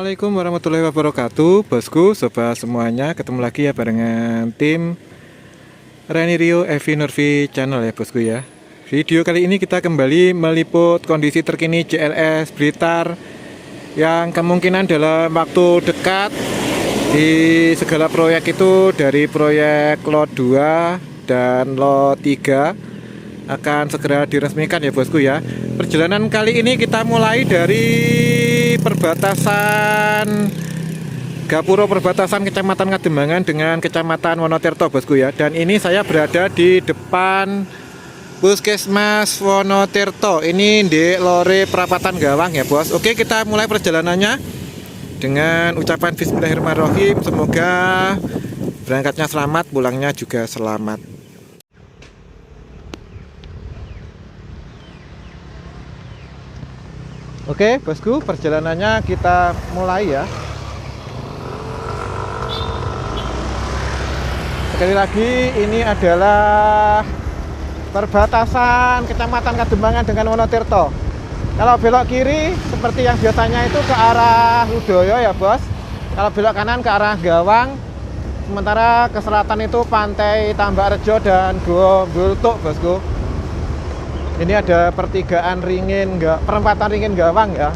Assalamualaikum warahmatullahi wabarakatuh, bosku, sobat semuanya. Ketemu lagi ya barengan tim Rani Rio Evi Nurvi Channel ya bosku ya. Video kali ini kita kembali meliput kondisi terkini JLS Blitar yang kemungkinan dalam waktu dekat di segala proyek itu, dari proyek lot 2 dan lot 3 akan segera diresmikan ya bosku ya. Perjalanan kali ini kita mulai dari perbatasan Gapuro, perbatasan Kecamatan Kademangan dengan Kecamatan Wonotirto bosku ya. Dan ini saya berada di depan Puskesmas Wonotirto. Ini di Lore Perapatan Gawang ya bos. Oke, kita mulai perjalanannya dengan ucapan Bismillahirrahmanirrahim. Semoga berangkatnya selamat, pulangnya juga selamat. Oke bosku, perjalanannya kita mulai ya. Sekali lagi, ini adalah perbatasan Kecamatan Kademangan dengan Wonotirto. Kalau belok kiri seperti yang biasanya itu ke arah Ludoyo ya bos. Kalau belok kanan ke arah Gawang. Sementara ke selatan itu Pantai Tambakrejo dan Goa Bultuk bosku. Ini ada pertigaan ringin, perempatan ringin Gawang ya.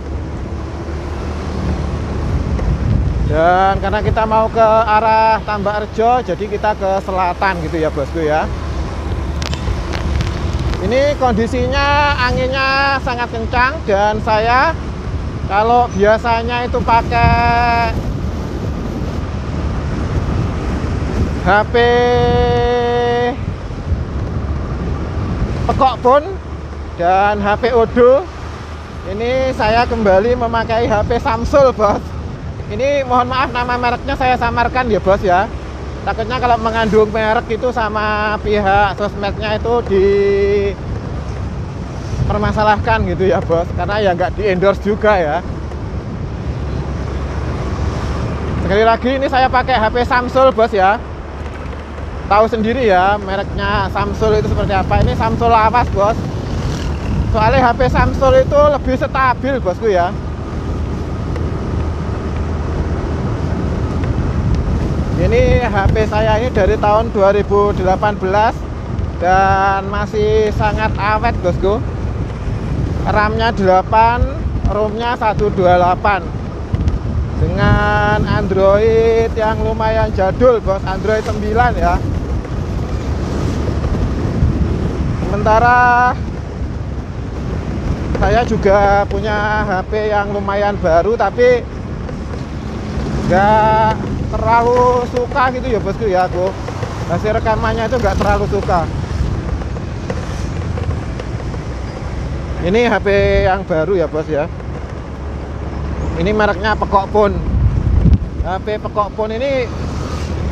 Dan karena kita mau ke arah Tambakrejo, jadi kita ke selatan gitu ya bosku ya. Ini kondisinya anginnya sangat kencang, dan saya kalau biasanya itu pakai HP Pekok Pun dan HP Odo, ini saya kembali memakai HP Samsul bos. Ini mohon maaf, nama mereknya saya samarkan ya bos ya. Takutnya kalau mengandung merek itu sama pihak sosmednya itu dipermasalahkan gitu ya bos, karena ya nggak di endorse juga ya. Sekali lagi, ini saya pakai HP Samsul bos ya. Tahu sendiri ya mereknya Samsul itu seperti apa. Ini Samsul lawas bos. Soalnya HP Samsul itu lebih stabil bosku ya. Ini HP saya ini dari tahun 2018 dan masih sangat awet bosku. RAM-nya 8, ROM-nya 128. Dengan Android yang lumayan jadul bos, Android 9 ya. Sementara saya juga punya HP yang lumayan baru, tapi nggak terlalu suka gitu ya bosku ya. Aku hasil rekamannya itu nggak terlalu suka. Ini HP yang baru ya bos ya. Ini mereknya Pekok Pun. HP Pekok Pun ini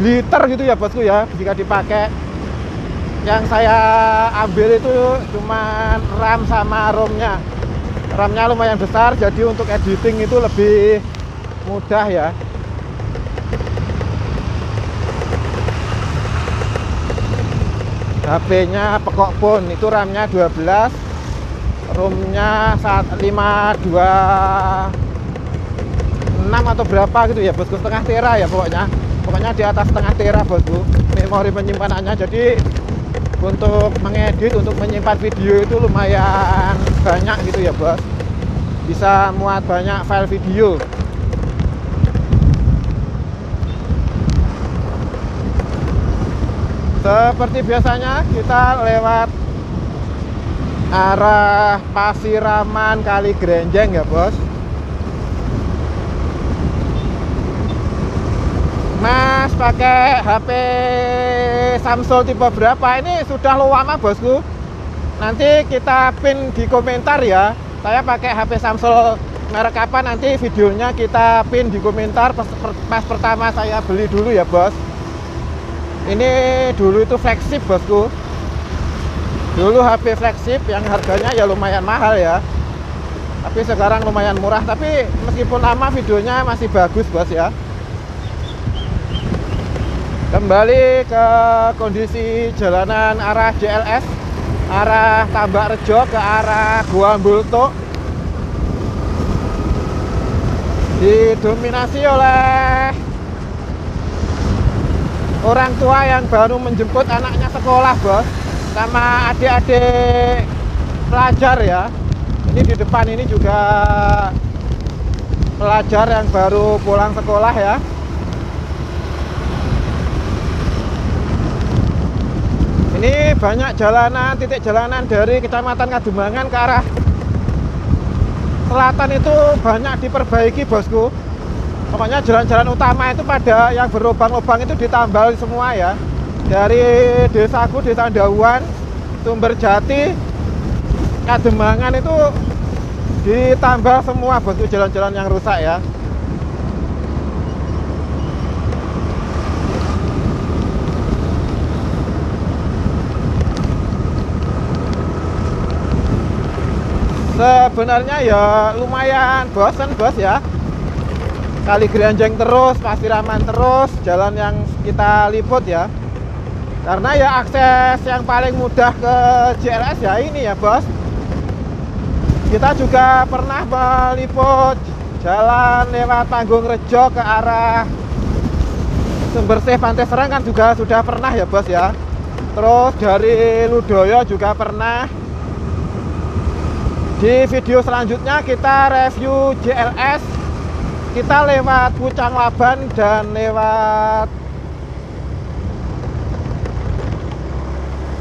liter gitu ya bosku ya jika dipakai. Yang saya ambil itu cuma RAM sama ROM-nya. RAM-nya lumayan besar, jadi untuk editing itu lebih mudah ya. HP-nya Pekok Pun itu RAM-nya 12, ROM-nya 526 atau berapa gitu ya bosku, setengah tera ya pokoknya di atas setengah tera bosku memori penyimpanannya. Jadi untuk mengedit, untuk menyimpan video itu lumayan banyak gitu ya bos, bisa muat banyak file video. Seperti biasanya kita lewat arah Pasiraman Kali Grenjeng ya bos. Mas pakai HP Samsung tipe berapa? Ini sudah lama bosku. Nanti kita pin di komentar ya. Saya pakai HP Samsung merek apa, nanti videonya kita pin di komentar pas pertama saya beli dulu ya bos. Ini dulu itu flagship bosku. Dulu HP flagship yang harganya ya lumayan mahal ya. Tapi sekarang lumayan murah. Tapi meskipun lama, videonya masih bagus bos ya. Kembali ke kondisi jalanan arah JLS, arah Tambakrejo ke arah Goa Bultuk. didominasi oleh orang tua yang baru menjemput anaknya sekolah, bos, sama adik-adik pelajar ya. Ini di depan ini juga pelajar yang baru pulang sekolah ya. Ini banyak jalanan, titik jalanan dari Kecamatan Kademangan ke arah selatan itu banyak diperbaiki, bosku. Pokoknya jalan-jalan utama itu pada yang berlubang-lubang itu ditambal semua ya. Dari desaku, Desa Dauan, Sumberjati, Kademangan itu ditambal semua, bosku, jalan-jalan yang rusak ya. Sebenarnya ya lumayan bosen, bos ya. Kali Granjeng terus, Pasiraman terus, jalan yang kita liput ya. Karena ya akses yang paling mudah ke JLS ya ini ya, bos. Kita juga pernah meliput jalan lewat Panggung Rejo ke arah Sumbersih Pantai Serang kan juga sudah pernah ya, bos ya. Terus dari Ludoyo juga pernah. Di video selanjutnya kita review JLS. Kita lewat Pucang Laban dan lewat,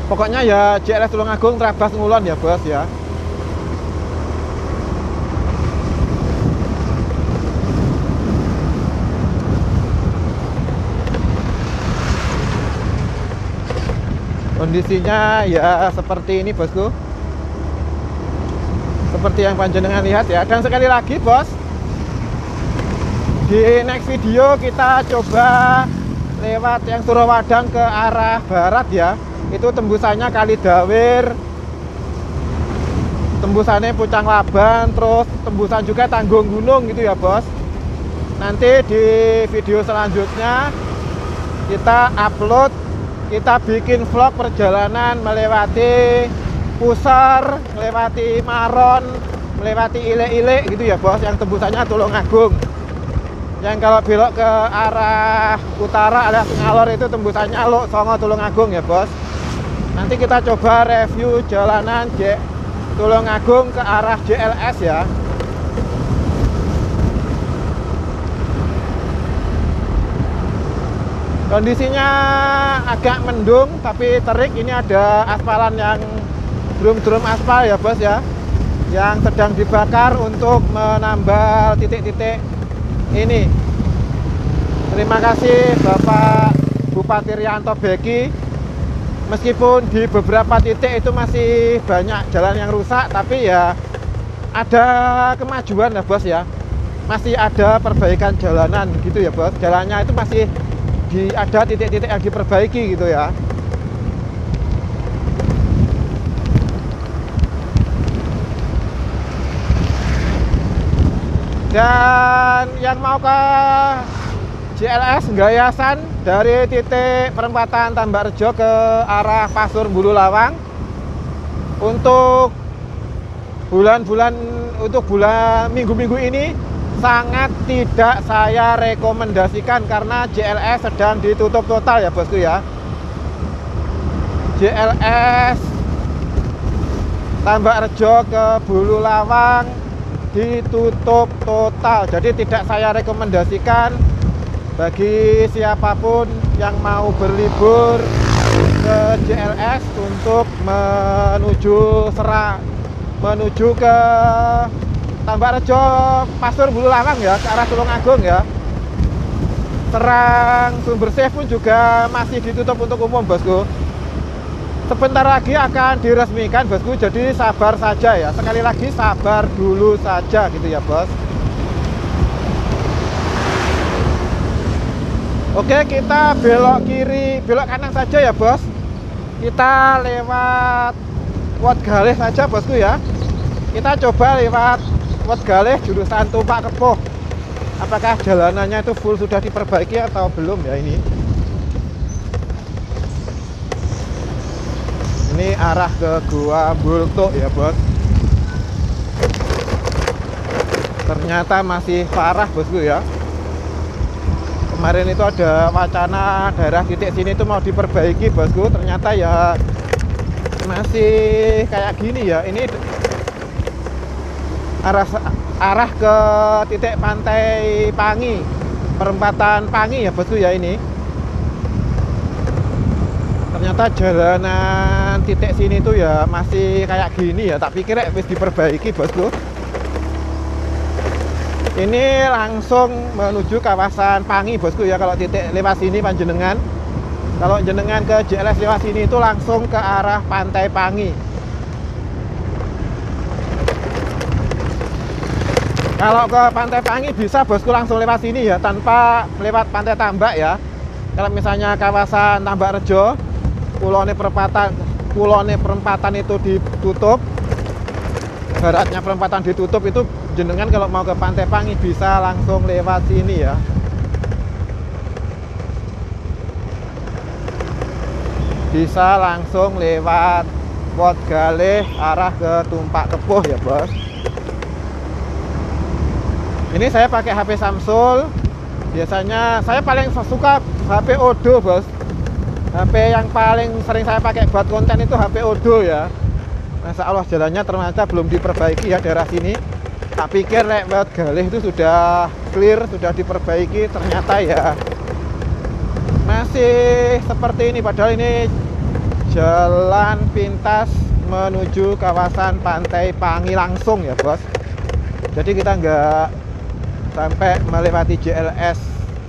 pokoknya ya JLS Tulungagung, Trabas, Ngulon ya, bos ya. Kondisinya ya seperti ini, bosku. Seperti yang panjenengan lihat ya. Dan sekali lagi, bos, di next video kita coba lewat yang Surowadang ke arah barat ya. Itu tembusannya Kali Dawir, tembusannya Pucang Laban, terus tembusan juga Tanggung Gunung gitu ya, bos. Nanti di video selanjutnya kita upload, kita bikin vlog perjalanan melewati Pusar, melewati Maron, melewati Ile-Ile gitu ya, bos, yang tembusannya Tulungagung. Yang kalau belok ke arah utara alias Ngalor itu tembusannya Luk Songo Tulungagung ya, bos. Nanti kita coba review jalanan Tulungagung ke arah JLS ya. Kondisinya agak mendung tapi terik. Ini ada aspalan yang drum-drum aspal ya, bos ya, yang sedang dibakar untuk menambal titik-titik ini. Terima kasih Bapak Bupati Rianto Beki. Meskipun di beberapa titik itu masih banyak jalan yang rusak, tapi ya ada kemajuan ya, bos ya. Masih ada perbaikan jalanan gitu ya, bos. Jalannya itu masih ada titik-titik yang diperbaiki gitu ya. Dan yang mau ke JLS Gayasan dari titik perempatan Tambak Rejo ke arah Pasur Bulu Lawang, untuk bulan minggu-minggu ini sangat tidak saya rekomendasikan karena JLS sedang ditutup total ya, bosku ya. JLS Tambak Rejo ke Bulu Lawang ditutup total, jadi tidak saya rekomendasikan bagi siapapun yang mau berlibur ke JLS untuk menuju ke Tambak Rejo Pasur Bulu Lawang ya, ke arah Tulungagung ya. Serang Sumbersih pun juga masih ditutup untuk umum, bosku. Sebentar lagi akan diresmikan, bosku, jadi sabar saja ya. Sekali lagi sabar dulu saja gitu ya, bos. Oke, kita belok kanan saja ya, bos. Kita lewat Wat Galih saja, bosku ya. Kita coba lewat Wat Galih jurusan Tumpak Kepuh. Apakah jalanannya itu full sudah diperbaiki atau belum ya ini? Ini arah ke Gua Bultuk ya, bos. ternyata masih parah bosku ya. Kemarin itu ada wacana daerah titik sini itu mau diperbaiki bosku, ternyata ya masih kayak gini ya. Ini arah ke titik pantai Pangi, perempatan Pangi ya bosku ya. Ini ternyata jalanan titik sini tuh ya masih kayak gini ya. Tak pikir wis diperbaiki bosku. Ini langsung menuju kawasan Pangi bosku ya. Kalau titik lewat sini panjenengan, kalau jenengan ke JLS lewat sini itu langsung ke arah pantai Pangi. Kalau ke pantai Pangi bisa bosku langsung lewat sini ya, tanpa lewat pantai Tambak ya. Kalau misalnya kawasan Tambak Rejo, kulone perempatan itu ditutup, baratnya perempatan ditutup, itu jenengan kalau mau ke pantai Pangi bisa langsung lewat sini ya. Bisa langsung lewat Pot Galih arah ke Tumpak Kepuh ya bos. Ini saya pakai HP Samsung. Biasanya saya paling suka HP Odoo bos. HP yang paling sering saya pakai buat konten itu HP Odoo ya. Masya Allah jalannya ternyata belum diperbaiki ya daerah sini. Tak pikir lewat Galih itu sudah clear, sudah diperbaiki, ternyata ya masih seperti ini. Padahal ini jalan pintas menuju kawasan pantai Pangi langsung ya bos. Jadi kita nggak sampai melewati JLS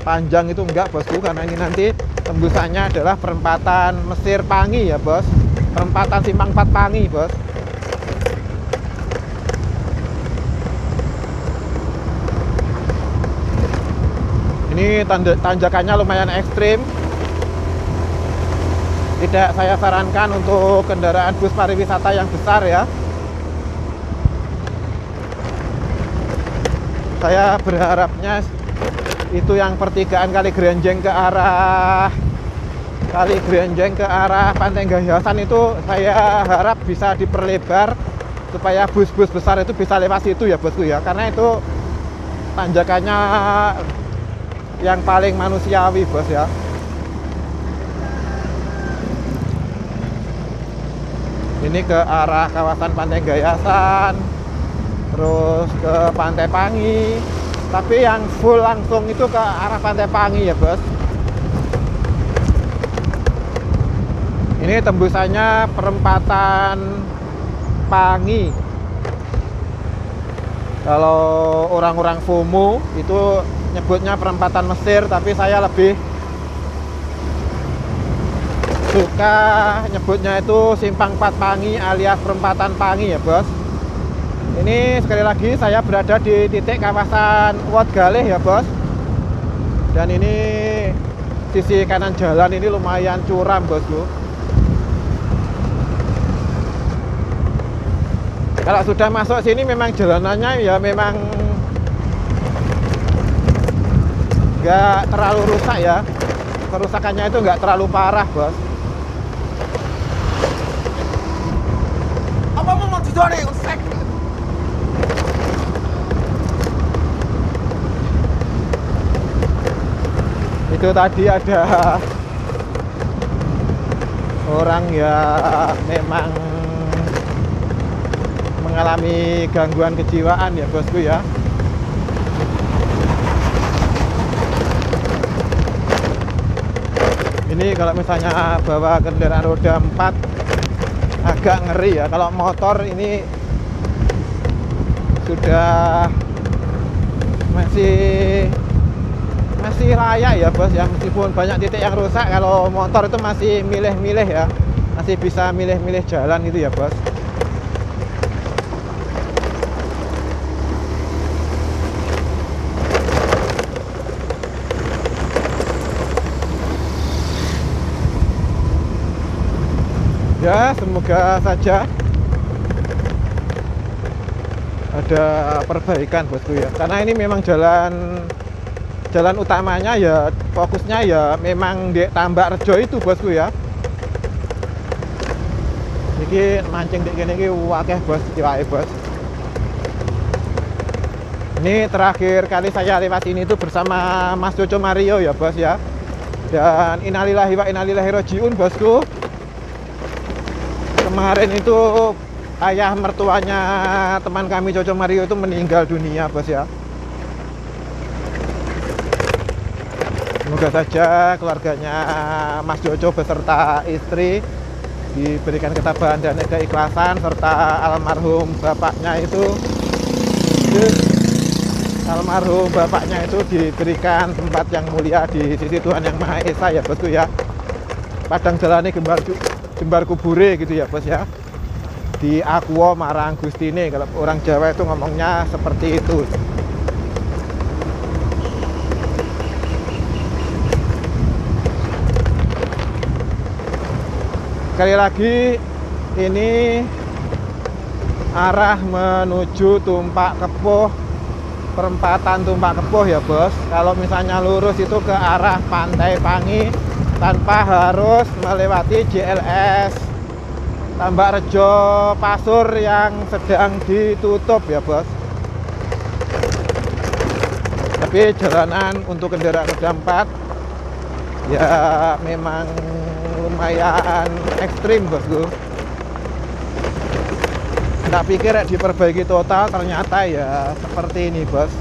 panjang itu enggak bosku, karena ini nanti tembusannya adalah perempatan Mesir Pangi ya bos, perempatan Simpang 4 Pangi bos. Ini tanjakannya lumayan ekstrim, tidak saya sarankan untuk kendaraan bus pariwisata yang besar ya. Saya berharapnya itu yang pertigaan Kali Grenjeng ke arah Pantai Gayasan itu saya harap bisa diperlebar supaya bus-bus besar itu bisa lewat situ ya bosku ya, karena itu tanjakannya yang paling manusiawi bos ya. Ini ke arah kawasan Pantai Gayasan, terus ke Pantai Pangi, tapi yang full langsung itu ke arah Pantai Pangi ya bos. Ini tembusannya perempatan Pangi. Kalau orang-orang FOMO itu nyebutnya perempatan Mesir, tapi saya lebih suka nyebutnya itu Simpang 4 Pangi alias perempatan Pangi ya bos. Ini sekali lagi saya berada di titik kawasan Wat Galih ya bos. Dan ini sisi kanan jalan ini lumayan curam bosku. Kalau sudah masuk sini memang jalanannya ya memang nggak terlalu rusak ya. Kerusakannya itu nggak terlalu parah bos. Apa mau didore usek? Itu tadi ada orang ya memang mengalami gangguan kejiwaan ya bosku ya. Ini kalau misalnya bawa kendaraan roda 4 agak ngeri ya. Kalau motor ini sudah masih layak ya bos ya, meskipun banyak titik yang rusak. Kalau motor itu masih milih-milih ya, masih bisa milih-milih jalan gitu ya bos. Ya semoga saja ada perbaikan bosku ya, karena ini memang jalan utamanya ya, fokusnya ya memang di Tambak Rejo itu bosku ya. Ini mancing di kene iki akeh bos, kiwae bos. Ini terakhir kali saya lewat ini itu bersama Mas Coco Mario ya bos ya. Dan innalillahi wa inna ilaihi rajiun bosku. Kemarin itu ayah mertuanya teman kami Coco Mario itu meninggal dunia bos ya. Semoga saja keluarganya Mas Jojo beserta istri diberikan ketabahan dan keikhlasan, serta almarhum bapaknya itu diberikan tempat yang mulia di sisi Tuhan Yang Maha Esa ya bosku ya. Padang jalani jembar kubure gitu ya bos ya. Di Aquo Marang Gustine, kalau orang Jawa itu ngomongnya seperti itu. Sekali lagi ini arah menuju Tumpak Kepuh, perempatan Tumpak Kepuh ya bos. Kalau misalnya lurus itu ke arah Pantai Pangi tanpa harus melewati JLS Tambak Rejo Pasur yang sedang ditutup ya bos. Tapi jalanan untuk kendaraan roda 4 ya memang lumayan ekstrim bosku. Nggak pikir diperbaiki total, ternyata ya seperti ini bos.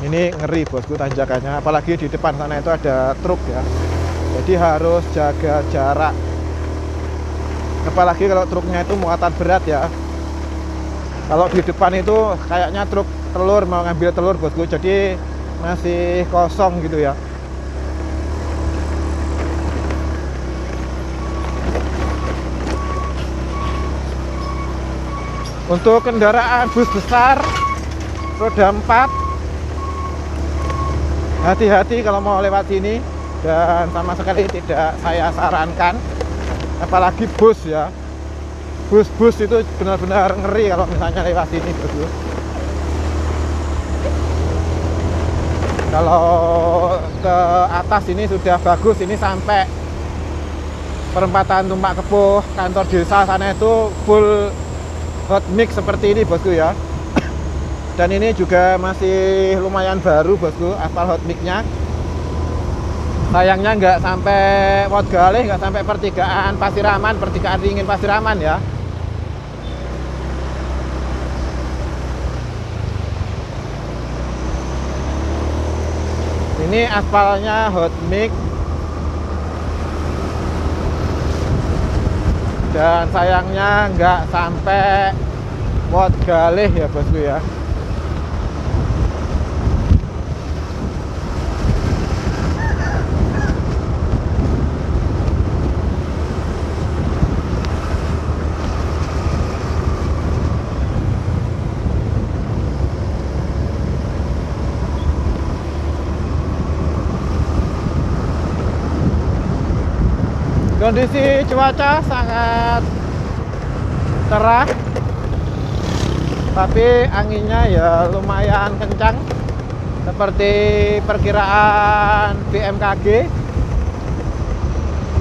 Ini ngeri bosku tanjakannya, apalagi di depan sana itu ada truk ya, jadi harus jaga jarak. Apalagi kalau truknya itu muatan berat ya. Kalau di depan itu kayaknya truk telur, mau ngambil telur bosku, jadi masih kosong gitu ya. Untuk kendaraan bus besar roda 4, hati-hati kalau mau lewat sini, dan sama sekali tidak saya sarankan. Apalagi bus ya, bus itu benar-benar ngeri kalau misalnya lewat sini bosku. Kalau ke atas ini sudah bagus, ini sampai perempatan Tumpak Kepuh, kantor desa sana itu full hot mix seperti ini bosku ya. Dan ini juga masih lumayan baru bosku, aspal hot mix-nya. Sayangnya nggak sampai Wot Galih, nggak sampai pertigaan Pasiraman, pertigaan Ringin Pasiraman ya. Ini aspalnya hot mix. Dan sayangnya nggak sampai Wot Galih ya bosku ya. Kondisi cuaca sangat cerah, tapi anginnya ya lumayan kencang seperti perkiraan BMKG.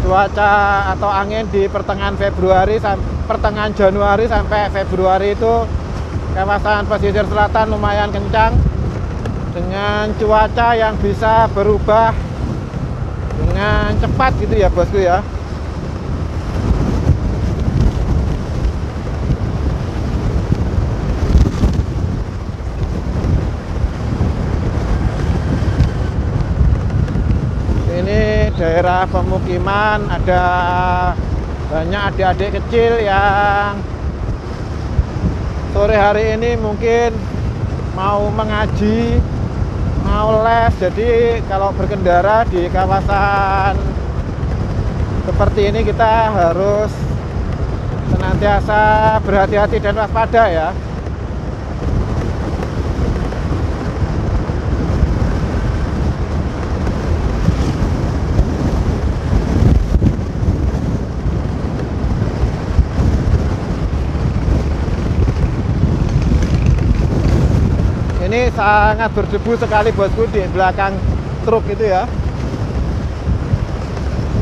Cuaca atau angin di pertengahan Januari sampai Februari itu kawasan pesisir selatan lumayan kencang, dengan cuaca yang bisa berubah dengan cepat gitu ya bosku ya. Daerah pemukiman, ada banyak adik-adik kecil yang sore hari ini mungkin mau mengaji, mau les. Jadi kalau berkendara di kawasan seperti ini kita harus senantiasa berhati-hati dan waspada ya. Ini sangat berdebu sekali bosku di belakang truk itu ya.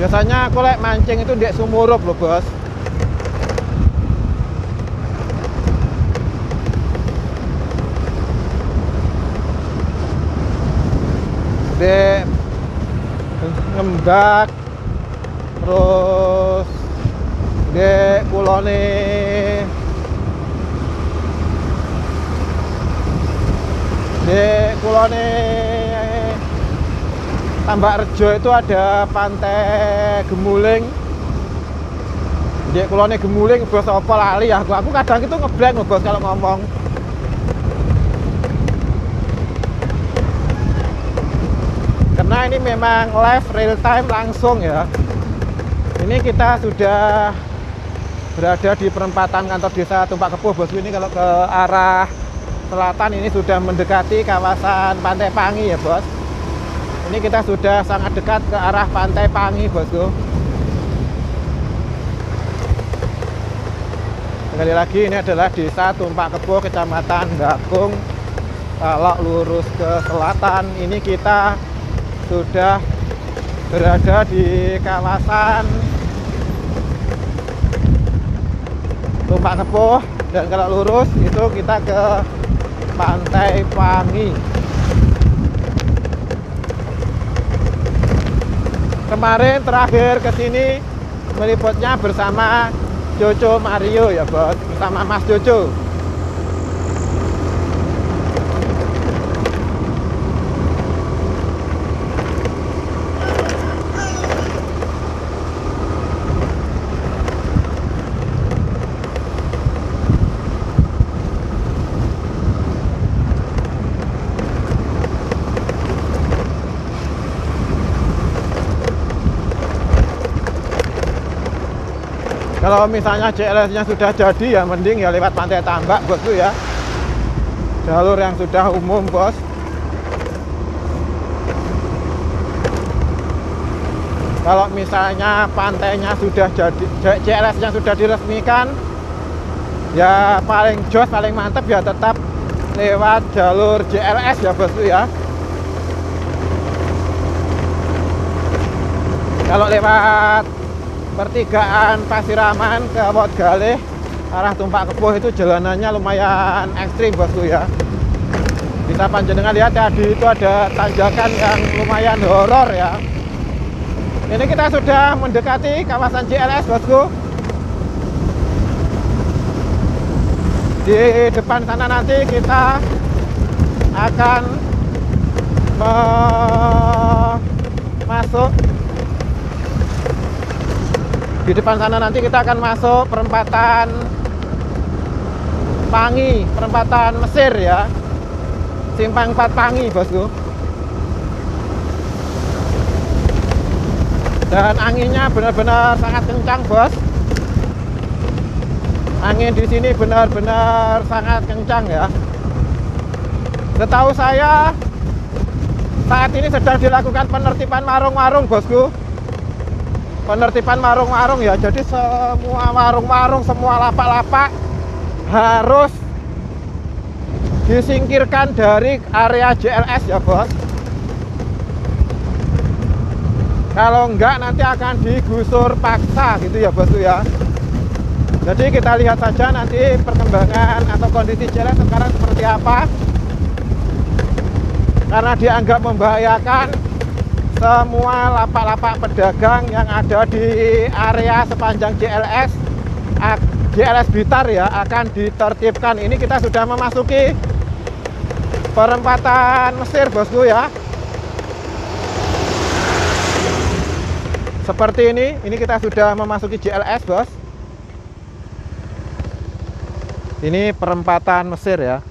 Biasanya aku lek mancing itu di Sumurup loh bos. Rembak, terus di kulone Tambak Rejo itu ada Pantai Gemuling. Di kulone Gemuling bos apa lali ya, aku kadang itu ngeblank bos kalau ngomong. Karena ini memang live real time langsung ya. Ini kita sudah berada di perempatan kantor desa Tumpak Kepuh bosku. Ini kalau ke arah selatan ini sudah mendekati kawasan Pantai Pangi ya bos. Ini kita sudah sangat dekat ke arah Pantai Pangi bosku. Sekali lagi ini adalah desa Tumpak Kepuh, kecamatan Bakung. Kalau lurus ke selatan ini kita sudah berada di kawasan Tumpak Kepuh, dan kalau lurus itu kita ke Pantai Pangi. Kemarin terakhir ke sini meliputnya bersama Jojo Mario ya bos, bersama Mas Jojo. Kalau misalnya JLS-nya sudah jadi ya mending ya lewat Pantai Tambak bosku ya. Jalur yang sudah umum bos. Kalau misalnya pantainya sudah jadi, JLS-nya sudah diresmikan, ya paling jos, paling mantep ya tetap lewat jalur JLS ya bosku ya. Kalau lewat pertigaan Pasiraman ke Wot Galih arah Tumpak Kepuh itu jalanannya lumayan ekstrim bosku ya. Bisa panjenengan lihat tadi itu ada tanjakan yang lumayan horor ya. Ini kita sudah mendekati kawasan JLS bosku. Di depan sana nanti kita akan masuk. Di depan sana nanti kita akan masuk perempatan Pangi, perempatan Mesir ya. Simpang 4 Pangi bosku. Dan anginnya benar-benar sangat kencang bos. Angin di sini benar-benar sangat kencang ya. Setahu saya saat ini sedang dilakukan penertiban warung-warung bosku. Penertiban warung-warung ya, jadi semua warung-warung, semua lapak-lapak harus disingkirkan dari area JLS ya bos. Kalau enggak nanti akan digusur paksa gitu ya bosku ya. Jadi kita lihat saja nanti perkembangan atau kondisi JLS sekarang seperti apa. Karena dianggap membahayakan, semua lapak-lapak pedagang yang ada di area sepanjang JLS Blitar ya akan ditertibkan. Ini kita sudah memasuki perempatan Mesir bosku ya. Seperti ini kita sudah memasuki JLS bos. Ini perempatan Mesir ya.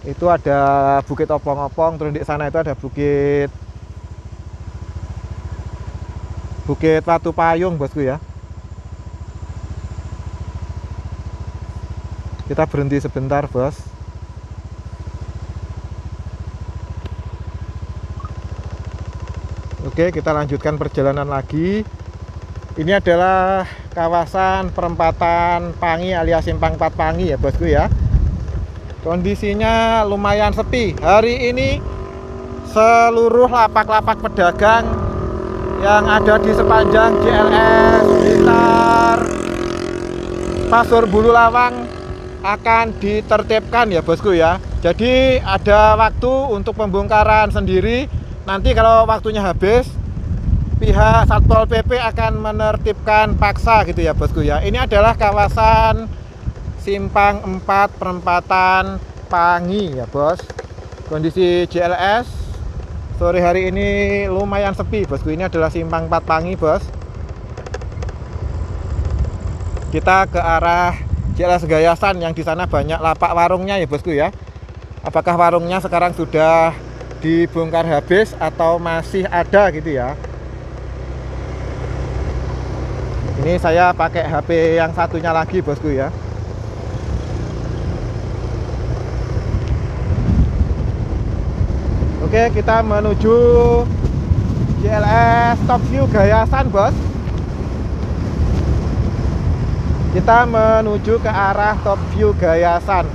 Itu ada Bukit Opong-Opong, terus di sana itu ada Bukit Watu Payung bosku ya. Kita berhenti sebentar bos. Oke, kita lanjutkan perjalanan lagi. Ini adalah kawasan perempatan Pangi alias Simpang 4 Pangi ya bosku ya. Kondisinya lumayan sepi. Hari ini seluruh lapak-lapak pedagang yang ada di sepanjang JLS Blitar Pasur Bulu Lawang akan ditertibkan ya bosku ya. Jadi ada waktu untuk pembongkaran sendiri. Nanti kalau waktunya habis pihak Satpol PP akan menertibkan paksa gitu ya bosku ya. Ini adalah kawasan Simpang 4 perempatan Pangi ya bos. Kondisi JLS sore hari ini lumayan sepi bosku. Ini adalah Simpang 4 Pangi bos. Kita ke arah JLS Gayasan yang di sana banyak lapak warungnya ya bosku ya. Apakah warungnya sekarang sudah dibongkar habis atau masih ada gitu ya. Ini saya pakai HP yang satunya lagi bosku ya. Oke, kita menuju JLS Top View Gayasan bos. Kita menuju ke arah Top View Gayasan.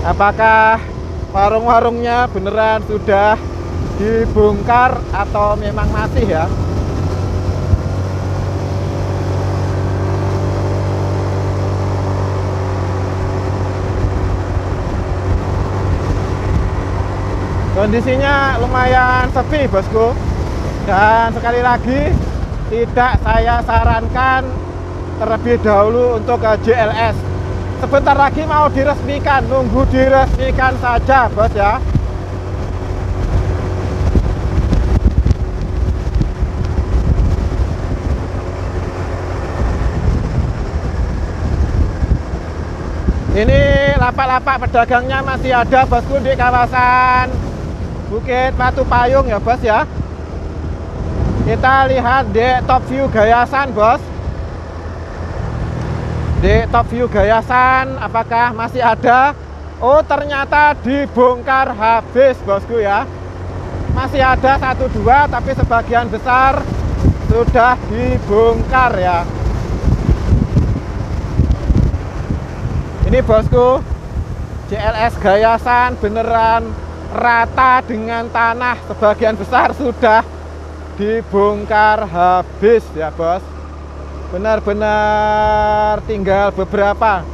Apakah warung-warungnya beneran sudah dibongkar atau memang masih ya? Kondisinya lumayan sepi bosku. Dan sekali lagi tidak saya sarankan terlebih dahulu untuk ke JLS. Sebentar lagi mau diresmikan, nunggu diresmikan saja bos ya. Ini lapak-lapak pedagangnya masih ada bosku di kawasan Bukit Batu Payung ya bos ya. Kita lihat di Top View Gayasan bos. Di Top View Gayasan apakah masih ada? Oh ternyata dibongkar habis bosku ya. Masih ada 1-2 tapi sebagian besar sudah dibongkar ya. Ini bosku, JLS Gayasan beneran rata dengan tanah, sebagian besar sudah dibongkar habis ya bos. Benar-benar tinggal beberapa.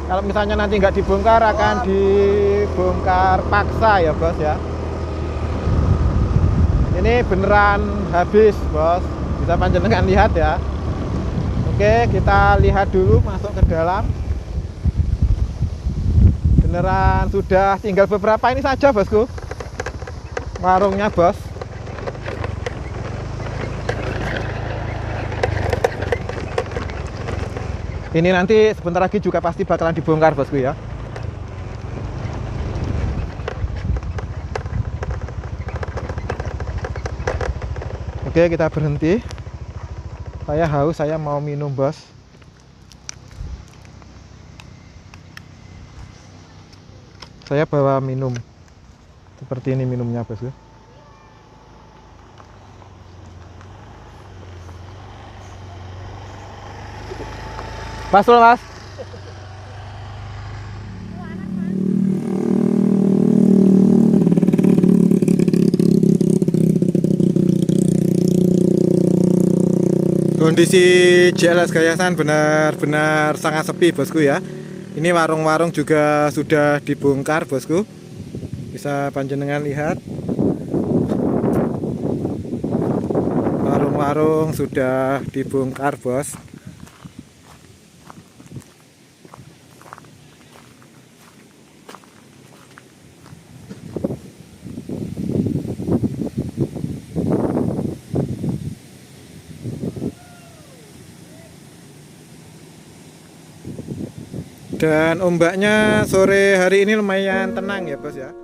Kalau misalnya nanti nggak dibongkar akan dibongkar paksa ya bos ya. Ini beneran habis bos, bisa panjenengan lihat ya. Oke, kita lihat dulu masuk ke dalam. Beneran sudah tinggal beberapa ini saja bosku warungnya bos. Ini nanti sebentar lagi juga pasti bakalan dibongkar bosku ya. Oke, kita berhenti. Saya haus, saya mau minum bos. Saya bawa minum seperti ini minumnya bosku. Pas dulu mas. Kondisi JLS Gayasan benar-benar sangat sepi bosku ya. Ini warung-warung juga sudah dibongkar bosku. Bisa panjenengan lihat. Warung-warung sudah dibongkar bos. Dan ombaknya sore hari ini lumayan tenang ya bos ya.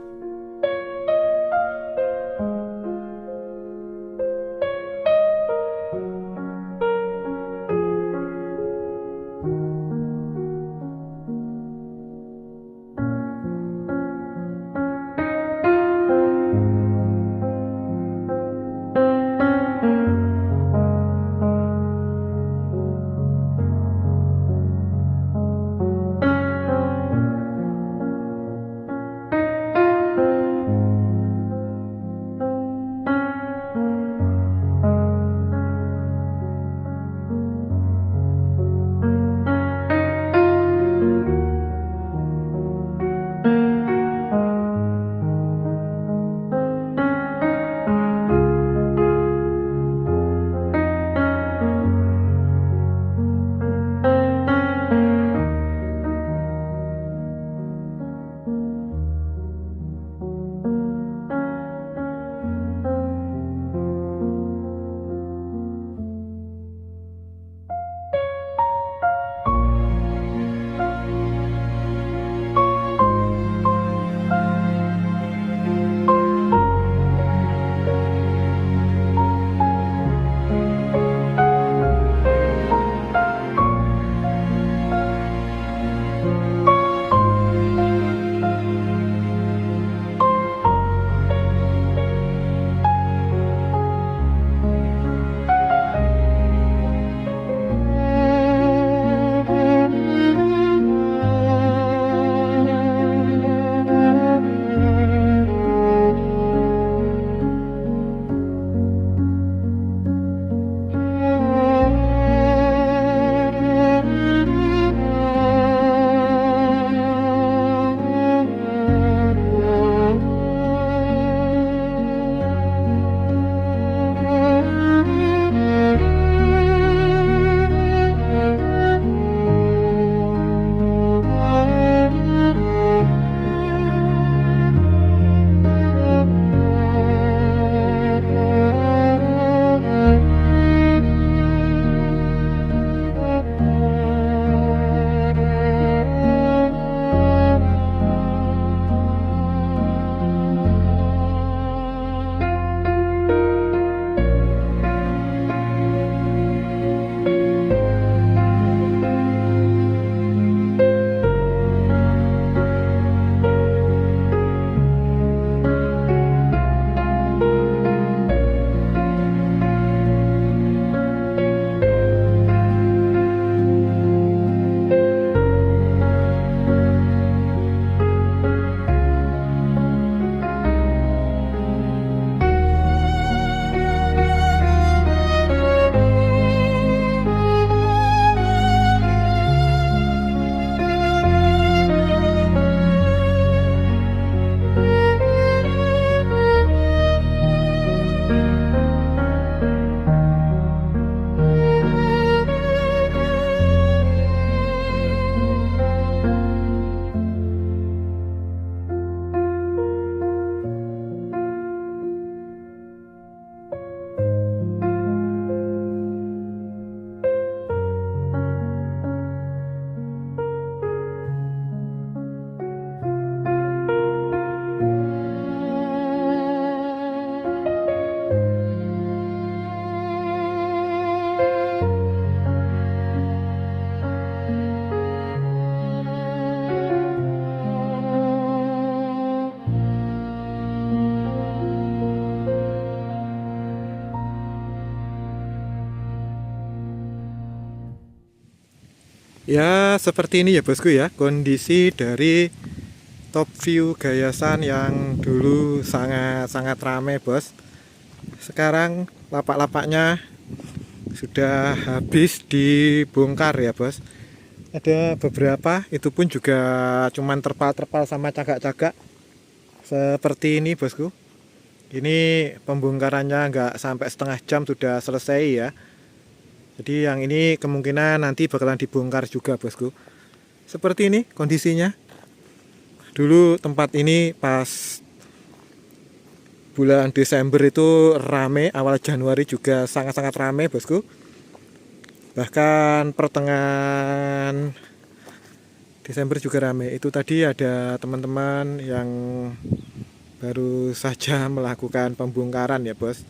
Ya seperti ini ya bosku ya, kondisi dari top view Gayasan yang dulu sangat ramai bos. Sekarang lapak-lapaknya sudah habis dibongkar ya bos. Ada beberapa, itu pun juga cuman terpal-terpal sama cagak-cagak seperti ini bosku. Ini pembongkarannya nggak sampai setengah jam sudah selesai ya. Jadi yang ini kemungkinan nanti bakalan dibongkar juga bosku. Seperti ini kondisinya. Dulu tempat ini pas bulan Desember itu rame, awal Januari juga sangat-sangat rame bosku. Bahkan pertengahan Desember juga rame. Itu tadi ada teman-teman yang baru saja melakukan pembongkaran ya bos.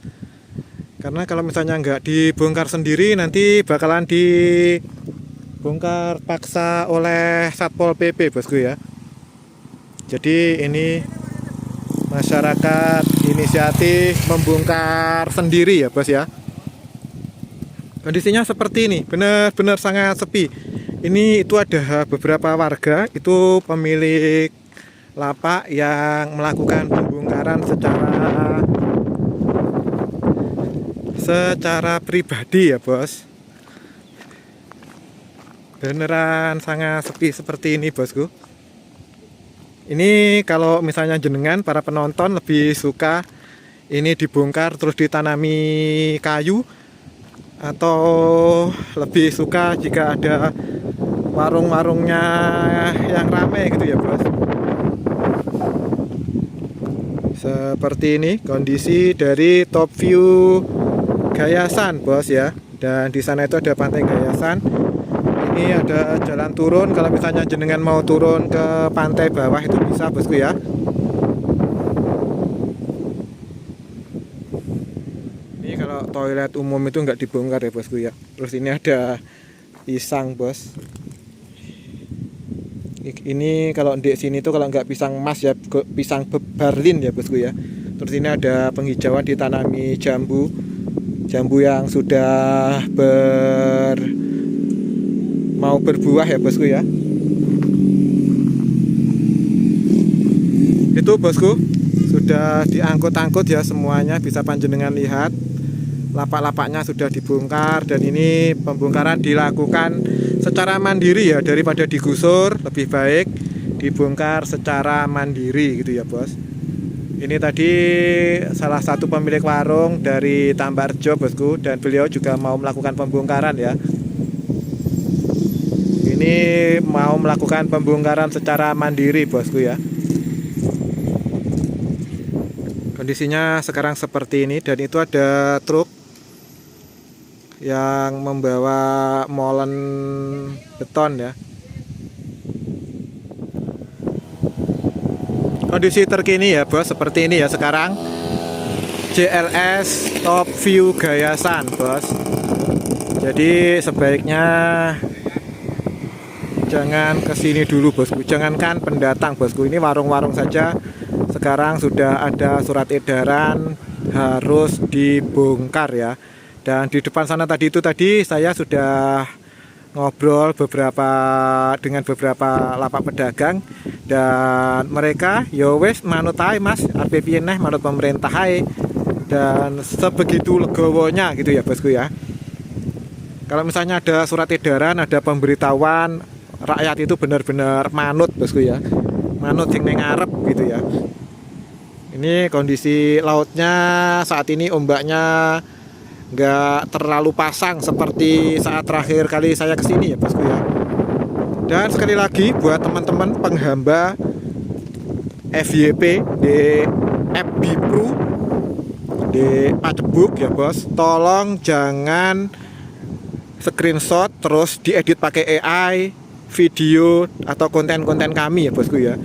Karena kalau misalnya nggak dibongkar sendiri nanti bakalan dibongkar paksa oleh Satpol PP bosku ya. Jadi ini masyarakat inisiatif membongkar sendiri ya bos ya. Kondisinya seperti ini, benar-benar sangat sepi. Ini itu ada beberapa warga, itu pemilik lapak yang melakukan pembongkaran secara pribadi ya bos. Beneran sangat sepi seperti ini bosku. Ini kalau misalnya jenengan para penonton lebih suka ini dibongkar terus ditanami kayu, atau lebih suka jika ada warung-warungnya yang ramai gitu ya bos. Seperti ini kondisi dari top view Gayasan bos ya. Dan di sana itu ada pantai Gayasan. Ini ada jalan turun, kalau misalnya jenengan mau turun ke pantai bawah itu bisa bosku ya. Ini kalau toilet umum itu nggak dibongkar ya bosku ya. Terus ini ada pisang bos. Ini kalau di sini tuh kalau nggak pisang emas ya, pisang Berlin ya bosku ya. Terus ini ada penghijauan ditanami jambu yang sudah mau berbuah ya bosku ya. Itu bosku sudah diangkut-angkut ya semuanya, bisa panjenengan lihat lapak-lapaknya sudah dibongkar. Dan ini pembongkaran dilakukan secara mandiri ya, daripada digusur lebih baik dibongkar secara mandiri gitu ya bos. Ini tadi salah satu pemilik warung dari Tambarjo bosku, dan beliau juga mau melakukan pembongkaran ya. Ini mau melakukan pembongkaran secara mandiri bosku ya. Kondisinya sekarang seperti ini, dan itu ada truk yang membawa molen beton ya. Kondisi terkini ya bos seperti ini ya sekarang. JLS top view Gayasan bos. Jadi sebaiknya jangan kesini dulu bosku, jangankan pendatang bosku, ini warung-warung saja sekarang sudah ada surat edaran harus dibongkar ya. Dan di depan sana tadi saya sudah ngobrol dengan beberapa lapak pedagang, dan mereka yo wes manut ae mas, arep piye neh manut pemerintah ae, dan sebegitu legowonya gitu ya bosku ya. Kalau misalnya ada surat edaran, ada pemberitahuan, rakyat itu benar-benar manut bosku ya, manut sing ning ngarep gitu ya. Ini kondisi lautnya saat ini, ombaknya nggak terlalu pasang seperti saat terakhir kali saya kesini ya bosku ya. Dan sekali lagi buat teman-teman penghamba FYP di FB Pro di Padebuk ya bos, tolong jangan screenshot terus diedit pakai AI video atau konten-konten kami ya bosku ya.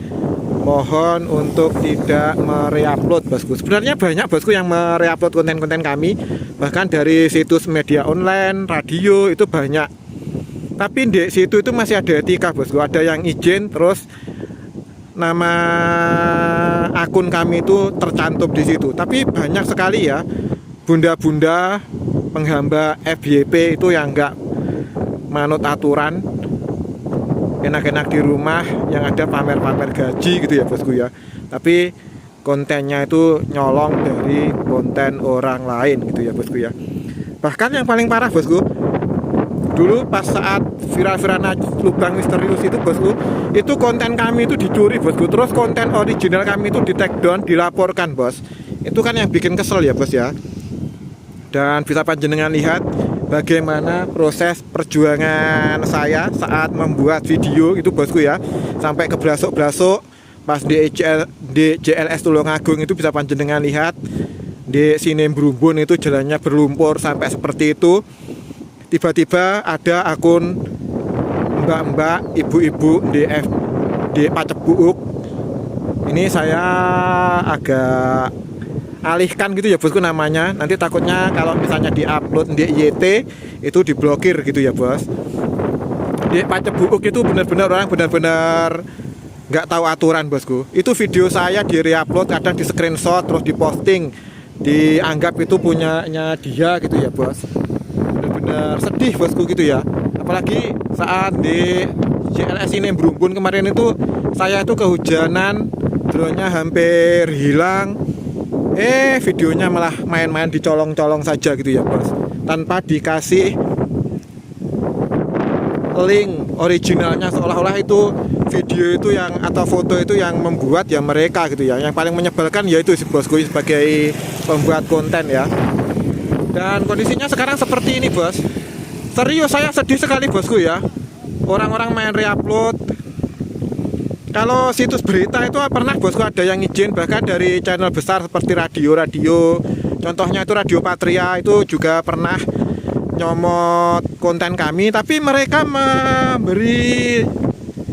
Mohon untuk tidak mereupload bosku. Sebenarnya banyak bosku yang mereupload konten-konten kami, bahkan dari situs media online, radio itu banyak. Tapi di situ itu masih ada etika bosku, ada yang izin, terus nama akun kami itu tercantum di situ. Tapi banyak sekali ya bunda-bunda penghamba FYP itu yang nggak manut aturan, enak-enak di rumah, yang ada pamer-pamer gaji gitu ya bosku ya. Tapi kontennya itu nyolong dari konten orang lain gitu ya bosku ya. Bahkan yang paling parah bosku, dulu pas saat viral-viralnya lubang misterius itu bosku, itu konten kami itu dicuri bosku. Terus konten original kami itu di take down, dilaporkan bos. Itu kan yang bikin kesel ya bos ya. Dan bisa panjenengan lihat bagaimana proses perjuangan saya saat membuat video itu bosku ya, sampai ke blasok-blasok pas di JLS Tulungagung itu bisa panjenengan lihat. Di sini Brumbun itu jalannya berlumpur sampai seperti itu. Tiba-tiba ada akun mbak-mbak, ibu-ibu di Pacebuuk. Ini saya agak alihkan gitu ya bosku namanya. Nanti takutnya kalau misalnya diupload di YT itu diblokir gitu ya bos. Di Pacebuuk itu benar-benar orang benar-benar nggak tahu aturan bosku. Itu video saya di reupload, kadang di screenshot terus diposting, dianggap itu punyanya dia gitu ya bos. Benar-benar sedih bosku gitu ya. Apalagi saat di JLS ini Brumbun kemarin itu saya itu kehujanan, drone-nya hampir hilang. Videonya malah main-main dicolong-colong saja gitu ya bos, tanpa dikasih link originalnya, seolah-olah itu video itu yang atau foto itu yang membuat ya mereka gitu ya. Yang paling menyebalkan yaitu si bosku sebagai pembuat konten ya. Dan kondisinya sekarang seperti ini bos. Serius saya sedih sekali bosku ya. Orang-orang main reupload. Kalau situs berita itu pernah bosku ada yang izin, bahkan dari channel besar seperti radio. Contohnya itu Radio Patria itu juga pernah nyomot konten kami, tapi mereka memberi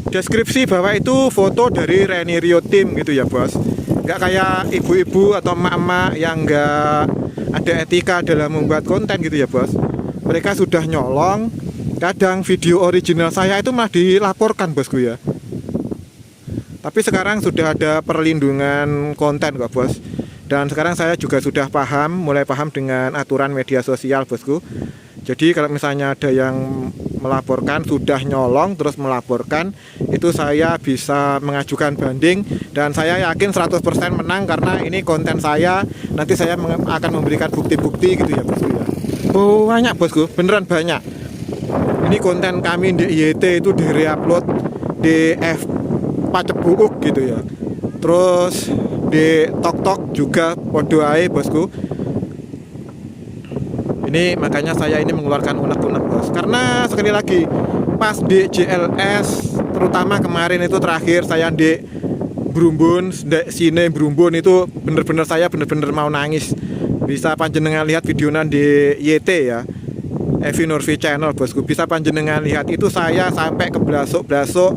deskripsi bahwa itu foto dari Reni Rio Team gitu ya bos. Nggak kayak ibu-ibu atau emak-emak yang nggak ada etika dalam membuat konten gitu ya bos. Mereka sudah nyolong, kadang video original saya itu malah dilaporkan bosku ya. Tapi sekarang sudah ada perlindungan konten kok bos. Dan sekarang saya juga sudah mulai paham dengan aturan media sosial bosku. Jadi kalau misalnya ada yang melaporkan, sudah nyolong terus melaporkan, itu saya bisa mengajukan banding. Dan saya yakin 100% menang karena ini konten saya. Nanti saya akan memberikan bukti-bukti gitu ya bosku ya. Oh banyak bosku, beneran banyak. Ini konten kami di YT itu di-reupload di Pacebuuk gitu ya. Terus di TokTok juga podo ae bosku. Ini makanya saya ini mengeluarkan unek-unek bos. Karena sekali lagi pas di JLS terutama kemarin itu terakhir saya di Brumbun, sini Brumbun itu bener-bener saya bener-bener mau nangis. Bisa panjenengan lihat videonya di YT ya, Evi Nurfi Channel bosku. Bisa panjenengan lihat itu saya sampai ke blasok-blasok,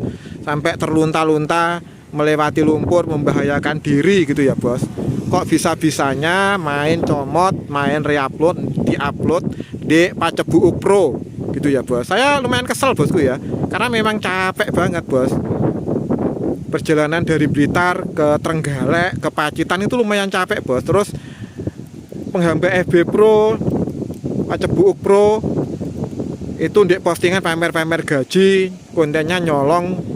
sampai terlunta-lunta, melewati lumpur, membahayakan diri gitu ya bos. Kok bisa-bisanya main comot, main reupload, diupload di Pacebuuk Pro gitu ya bos. Saya lumayan kesel bosku ya, karena memang capek banget bos. Perjalanan dari Blitar ke Trenggalek ke Pacitan itu lumayan capek bos. Terus penghamba FB Pro, Pacebuuk Pro itu di postingan pamer-pamer gaji, kontennya nyolong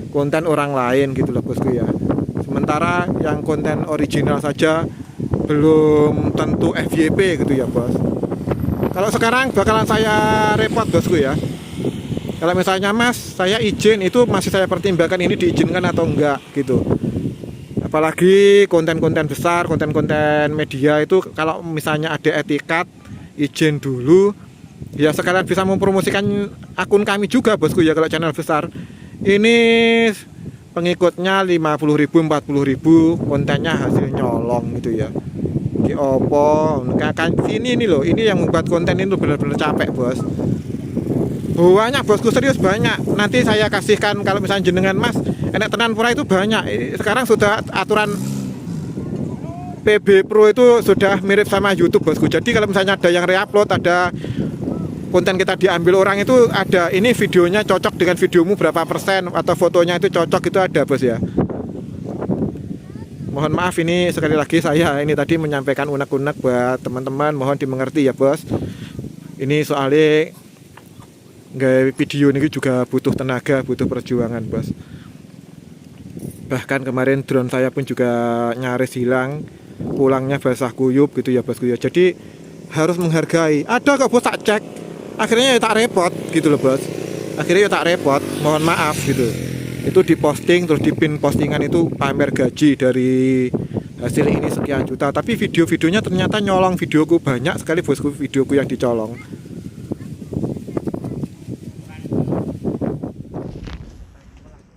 konten orang lain gitu loh bosku ya. Sementara yang konten original saja belum tentu FYP gitu ya bos. Kalau sekarang bakalan saya repot bosku ya. Kalau misalnya mas saya izin, itu masih saya pertimbangkan ini diizinkan atau enggak gitu. Apalagi konten-konten besar, konten-konten media itu kalau misalnya ada etikat, izin dulu. Ya sekalian bisa mempromosikan akun kami juga bosku ya. Kalau channel besar ini pengikutnya 50.000, 40.000, kontennya hasil nyolong gitu ya. Ki opo kan ini loh, ini yang membuat konten itu benar-benar capek bos. Banyak bosku, serius banyak. Nanti saya kasihkan kalau misalnya jenengan mas enak tenan pura itu banyak. Sekarang sudah aturan PB Pro itu sudah mirip sama YouTube bosku. Jadi kalau misalnya ada yang reupload, ada konten kita diambil orang itu ada, ini videonya cocok dengan videomu berapa persen, atau fotonya itu cocok, itu ada bos ya. Mohon maaf ini sekali lagi saya ini tadi menyampaikan unek-unek buat teman-teman, mohon dimengerti ya bos. Ini soalnya Nggak video ini juga butuh tenaga, butuh perjuangan bos. Bahkan kemarin drone saya pun juga nyaris hilang, pulangnya basah kuyup gitu ya bosku ya. Jadi harus menghargai. Ada kok bos, tak cek, akhirnya ya tak repot gitu loh bos. Akhirnya ya tak repot, mohon maaf gitu. Itu diposting, terus dipin postingan itu pamer gaji dari hasil ini sekian juta. Tapi video-videonya ternyata nyolong videoku, banyak sekali bosku videoku yang dicolong.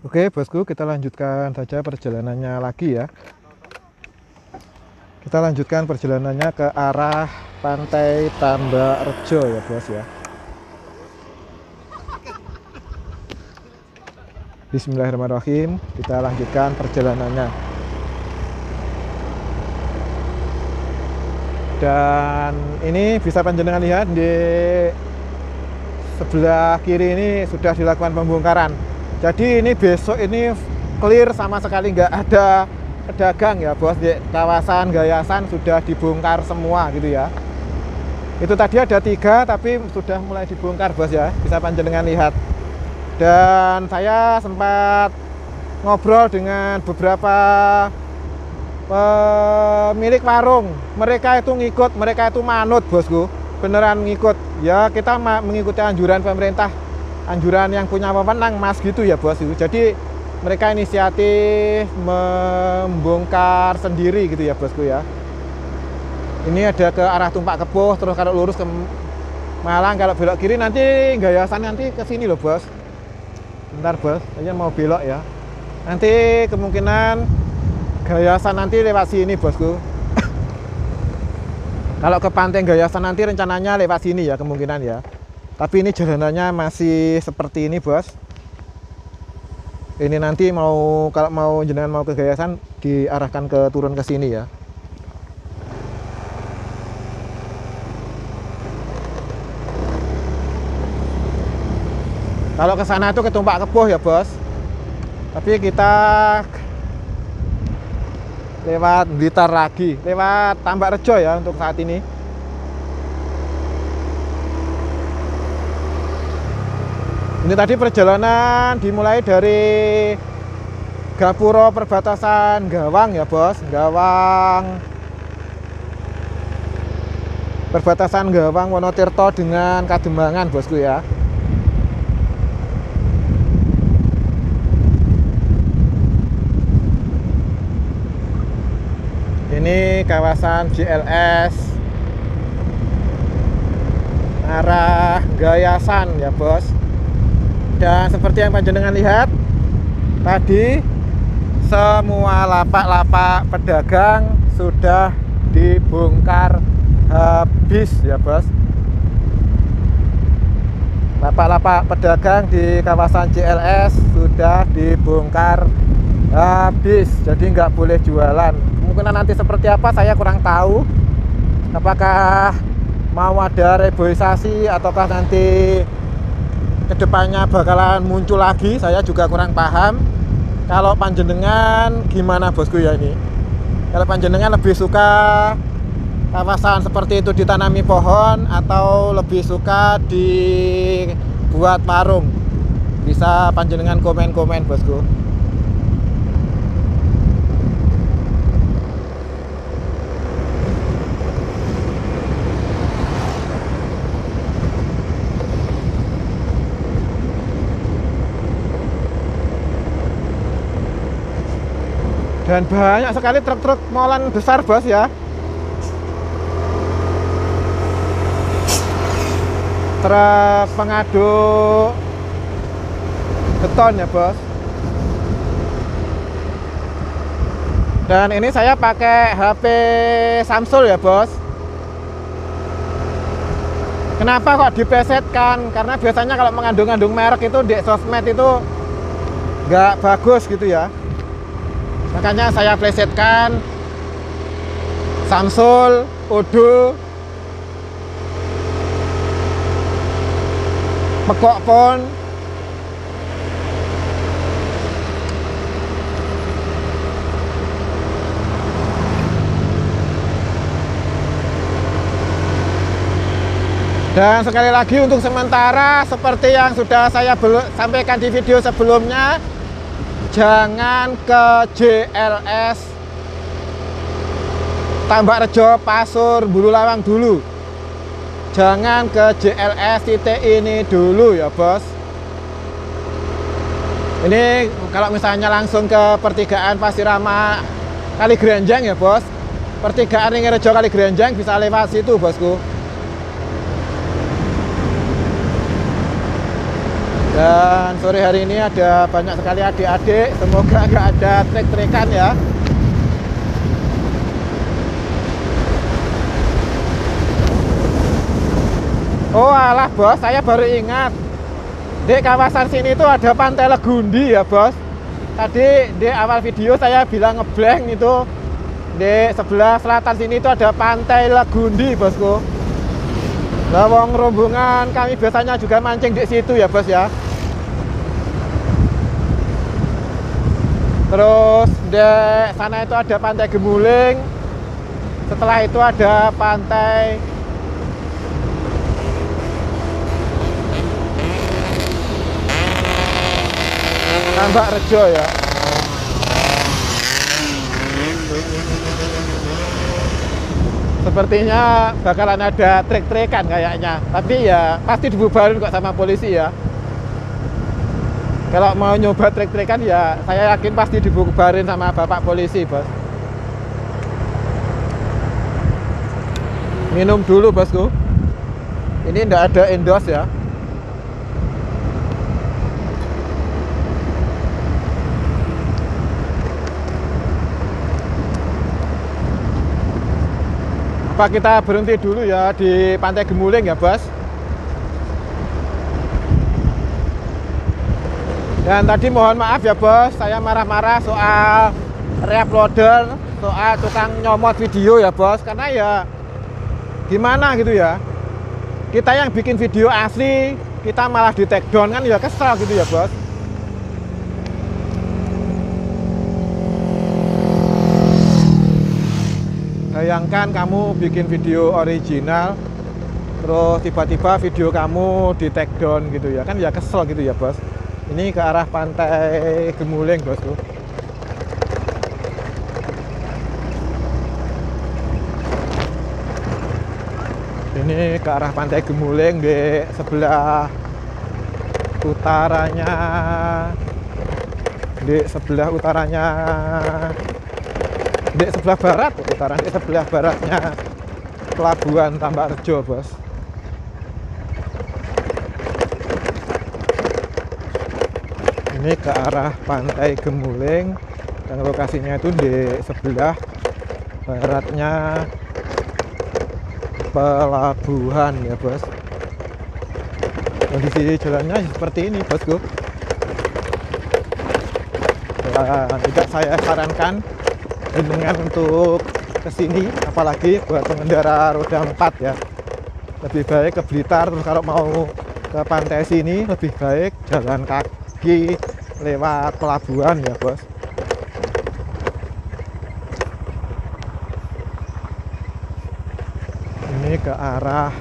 Oke bosku, kita lanjutkan saja perjalanannya lagi ya. Kita lanjutkan perjalanannya ke arah Pantai Tambak Rejo ya bos ya. Bismillahirrahmanirrahim, kita lanjutkan perjalanannya. Dan ini bisa panjenengan lihat di sebelah kiri ini sudah dilakukan pembongkaran. Jadi ini besok ini clear, sama sekali nggak ada pedagang ya bos. Di kawasan Gayasan sudah dibongkar semua gitu ya. Itu tadi ada 3 tapi sudah mulai dibongkar bos ya, bisa panjenengan lihat. Dan saya sempat ngobrol dengan beberapa pemilik warung. Mereka itu ngikut, mereka itu manut bosku, beneran ngikut ya. Kita mengikuti anjuran pemerintah, anjuran yang punya wewenang mas gitu ya bos. Jadi mereka inisiatif membongkar sendiri gitu ya bosku ya. Ini ada ke arah Tumpak Kepuh, terus kalau lurus ke Malang, kalau belok kiri nanti Gayasan, nanti ke sini loh bos. Bentar bos, saya mau belok ya. Nanti kemungkinan Gayasan nanti lewat sini bosku. Kalau ke Pantai Gayasan nanti rencananya lewat sini ya, kemungkinan ya. Tapi ini jalanannya masih seperti ini bos. Ini nanti mau, kalau mau jenengan mau ke Gayasan diarahkan ke turun ke sini ya. Kalau ke sana itu ke Tumpak Kepuh ya bos. Tapi kita lewat Blitar lagi, lewat Tambak Rejo ya untuk saat ini. Ini tadi perjalanan dimulai dari Gapuro perbatasan Gawang ya bos, Gawang, perbatasan Gawang Wonotirto dengan Kademangan bosku ya. Ini kawasan GLS arah Gayasan ya bos. Dan seperti yang panjenengan lihat tadi, semua lapak-lapak pedagang sudah dibongkar habis ya bos. Lapak-lapak pedagang di kawasan GLS sudah dibongkar habis, jadi nggak boleh jualan. Kemungkinan nanti seperti apa saya kurang tahu, apakah mau ada reboisasi ataukah nanti kedepannya bakalan muncul lagi, saya juga kurang paham. Kalau panjenengan gimana bosku ya ini? Kalau panjenengan lebih suka kawasan seperti itu ditanami pohon atau lebih suka dibuat warung? Bisa panjenengan komen-komen bosku. Dan banyak sekali truk-truk molen besar bos ya. Truk pengaduk beton ya bos. Dan ini saya pakai HP Samsung ya bos. Kenapa kok dipesetkan? Karena biasanya kalau mengandung-andung merek itu di sosmed itu nggak bagus gitu ya. Makanya saya plesetkan Samsung, Odo, Pekok Pon. Dan sekali lagi untuk sementara, seperti yang sudah saya sampaikan di video sebelumnya, jangan ke JLS Tambak Rejo Pasur Bululawang dulu. Jangan ke JLS titik ini dulu ya bos. Ini kalau misalnya langsung ke pertigaan Pasirama Kali Grenjang ya bos, pertigaan Ringrejo Kali Grenjang bisa lewat situ bosku. Dan sore hari ini ada banyak sekali adik-adik, semoga nggak ada trek-trekan ya. Oh alah bos, saya baru ingat, di kawasan sini tuh ada Pantai Legundi ya bos. Tadi di awal video saya bilang ngeblank itu, di sebelah selatan sini tuh ada Pantai Legundi bosku. Lawang rombongan kami biasanya juga mancing di situ ya bos ya. Terus di sana itu ada Pantai Gemuling. Setelah itu ada Pantai Tambak Rejo ya. Sepertinya bakalan ada trek-trekan kayaknya. Tapi ya pasti dibubarin kok sama polisi ya. Kalau mau nyoba trek-trekan ya saya yakin pasti dibubarin sama bapak polisi bos. Minum dulu bosku. Ini enggak ada endorse ya. Apa kita berhenti dulu ya di Pantai Gemuling ya bos. Dan tadi mohon maaf ya bos, saya marah-marah soal reuploader, soal tukang nyomot video ya bos. Karena ya gimana gitu ya, kita yang bikin video asli kita malah di take down kan ya, kesel gitu ya bos. Bayangkan kamu bikin video original, terus tiba-tiba video kamu di take down gitu ya, kan ya kesel gitu ya bos. Ini ke arah Pantai Gemuling bosku. Ini ke arah Pantai Gemuling di sebelah utaranya, di sebelah barat, di sebelah baratnya Pelabuhan Tambak Rejo bos. Ini ke arah Pantai Gemuling dan lokasinya itu di sebelah baratnya pelabuhan ya bos. Kondisi jalannya seperti ini bosku. Tidak saya sarankan dengan untuk kesini, apalagi buat pengendara roda 4 ya. Lebih baik ke Blitar, terus kalau mau ke pantai sini lebih baik jalan kaki lewat pelabuhan ya bos. Ini ke arah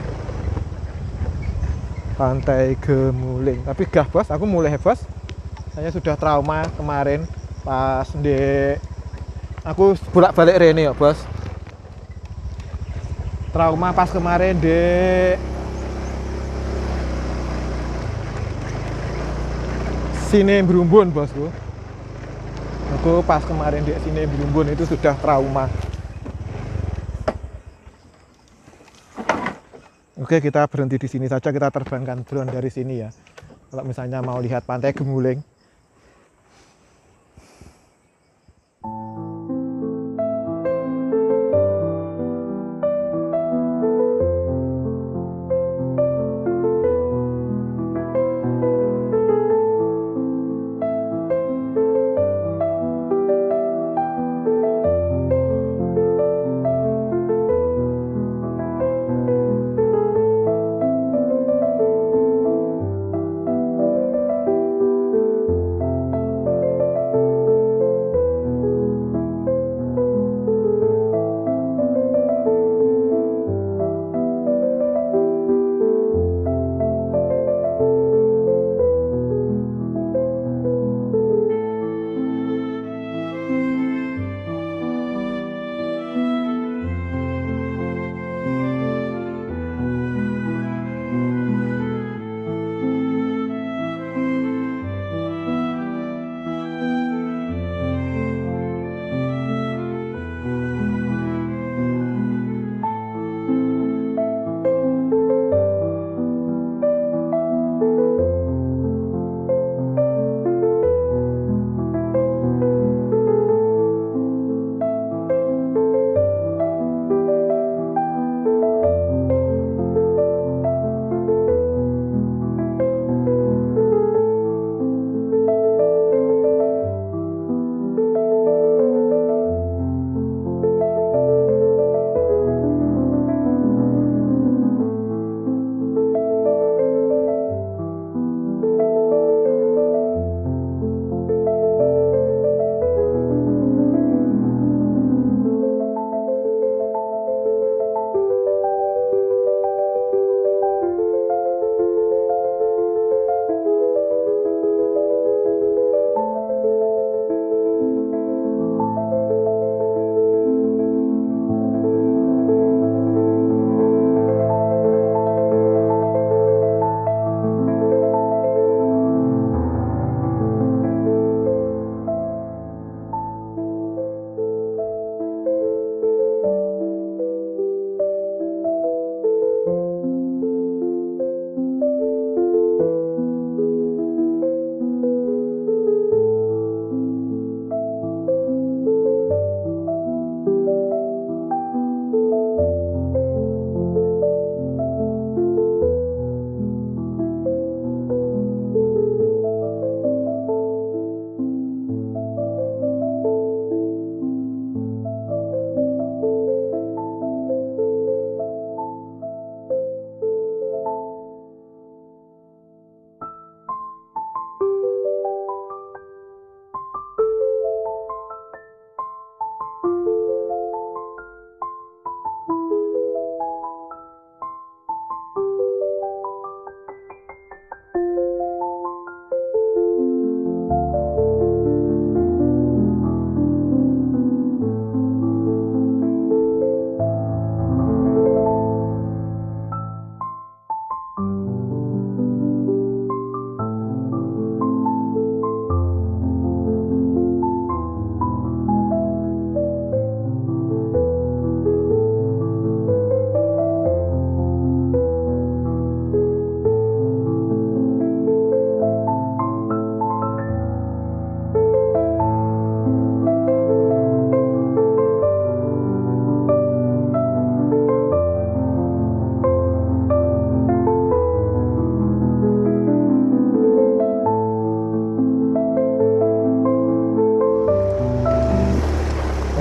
Pantai Gemuling. Tapi gah bos, aku mulai bos. Saya sudah trauma kemarin pas aku bolak-balik Rene ya bos. Trauma pas kemarin di Sine Brumbun bosku. Aku pas kemarin di Sine Brumbun itu sudah trauma. Oke, kita berhenti di sini saja, kita terbangkan drone dari sini ya. Kalau misalnya mau lihat Pantai Gemuling.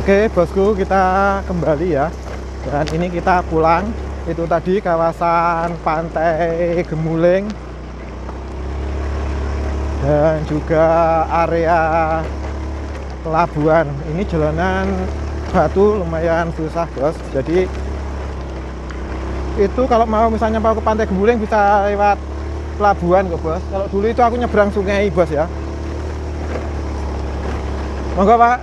Oke bosku, kita kembali ya. Dan ini kita pulang. Itu tadi kawasan Pantai Gemuling dan juga area pelabuhan. Ini jalanan batu lumayan susah bos. Jadi itu kalau mau misalnya mau ke Pantai Gemuling bisa lewat pelabuhan kok bos. Kalau dulu itu aku nyebrang sungai bos ya. Monggo pak.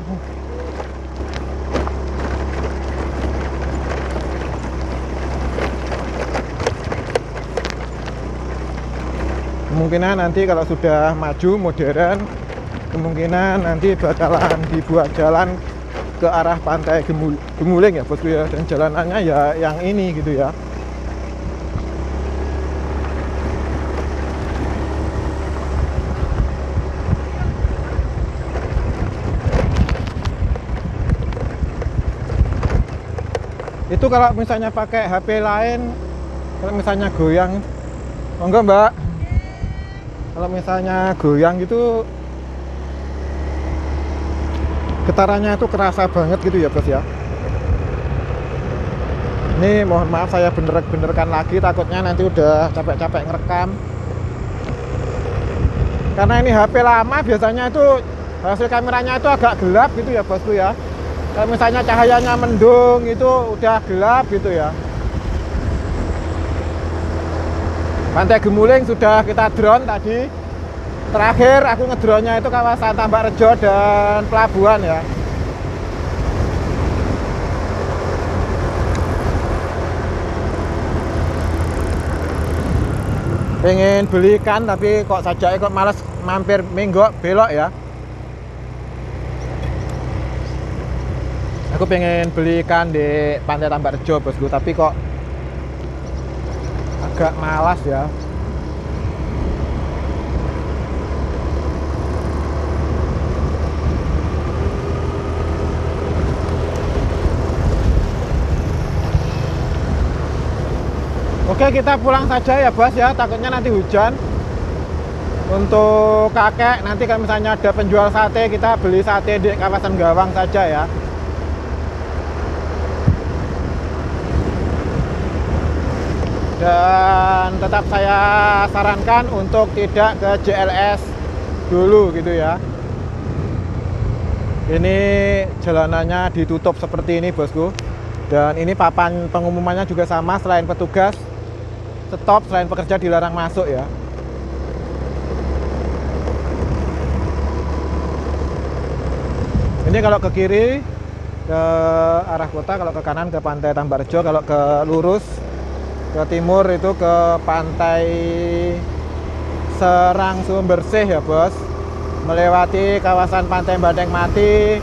Kemungkinan nanti kalau sudah maju modern, kemungkinan nanti bakalan dibuat jalan ke arah Pantai Gemuling ya bosku ya. Dan jalanannya ya yang ini gitu ya. Itu kalau misalnya pakai HP lain, kalau misalnya goyang, monggo mbak. Kalau misalnya goyang gitu getarannya itu kerasa banget gitu ya bos ya. Ini mohon maaf saya benerkan lagi, takutnya nanti udah capek-capek ngerekam. Karena ini HP lama, biasanya itu hasil kameranya itu agak gelap gitu ya bosku ya. Kalau misalnya cahayanya mendung itu udah gelap gitu ya. Pantai Gemuling sudah kita drone tadi. Terakhir aku ngedronnya itu kawasan Tambak Rejo dan pelabuhan ya. Pengen beli ikan tapi kok saja kok males mampir menggok belok ya. Aku pengen beli ikan di Pantai Tambak Rejo bosku, tapi kok agak malas ya. Oke, kita pulang saja ya bos ya, takutnya nanti hujan. Untuk kakek nanti kalau misalnya ada penjual sate, kita beli sate di kawasan Gawang saja ya. Dan tetap saya sarankan untuk tidak ke JLS dulu gitu ya. Ini jalanannya ditutup seperti ini bosku. Dan ini papan pengumumannya juga sama, selain petugas stop, selain pekerja dilarang masuk ya. Ini kalau ke kiri ke arah kota, kalau ke kanan ke Pantai Tambak Rejo, kalau ke lurus ke timur itu ke Pantai Serang Sumbersih ya bos. Melewati kawasan Pantai Bandeng Mati,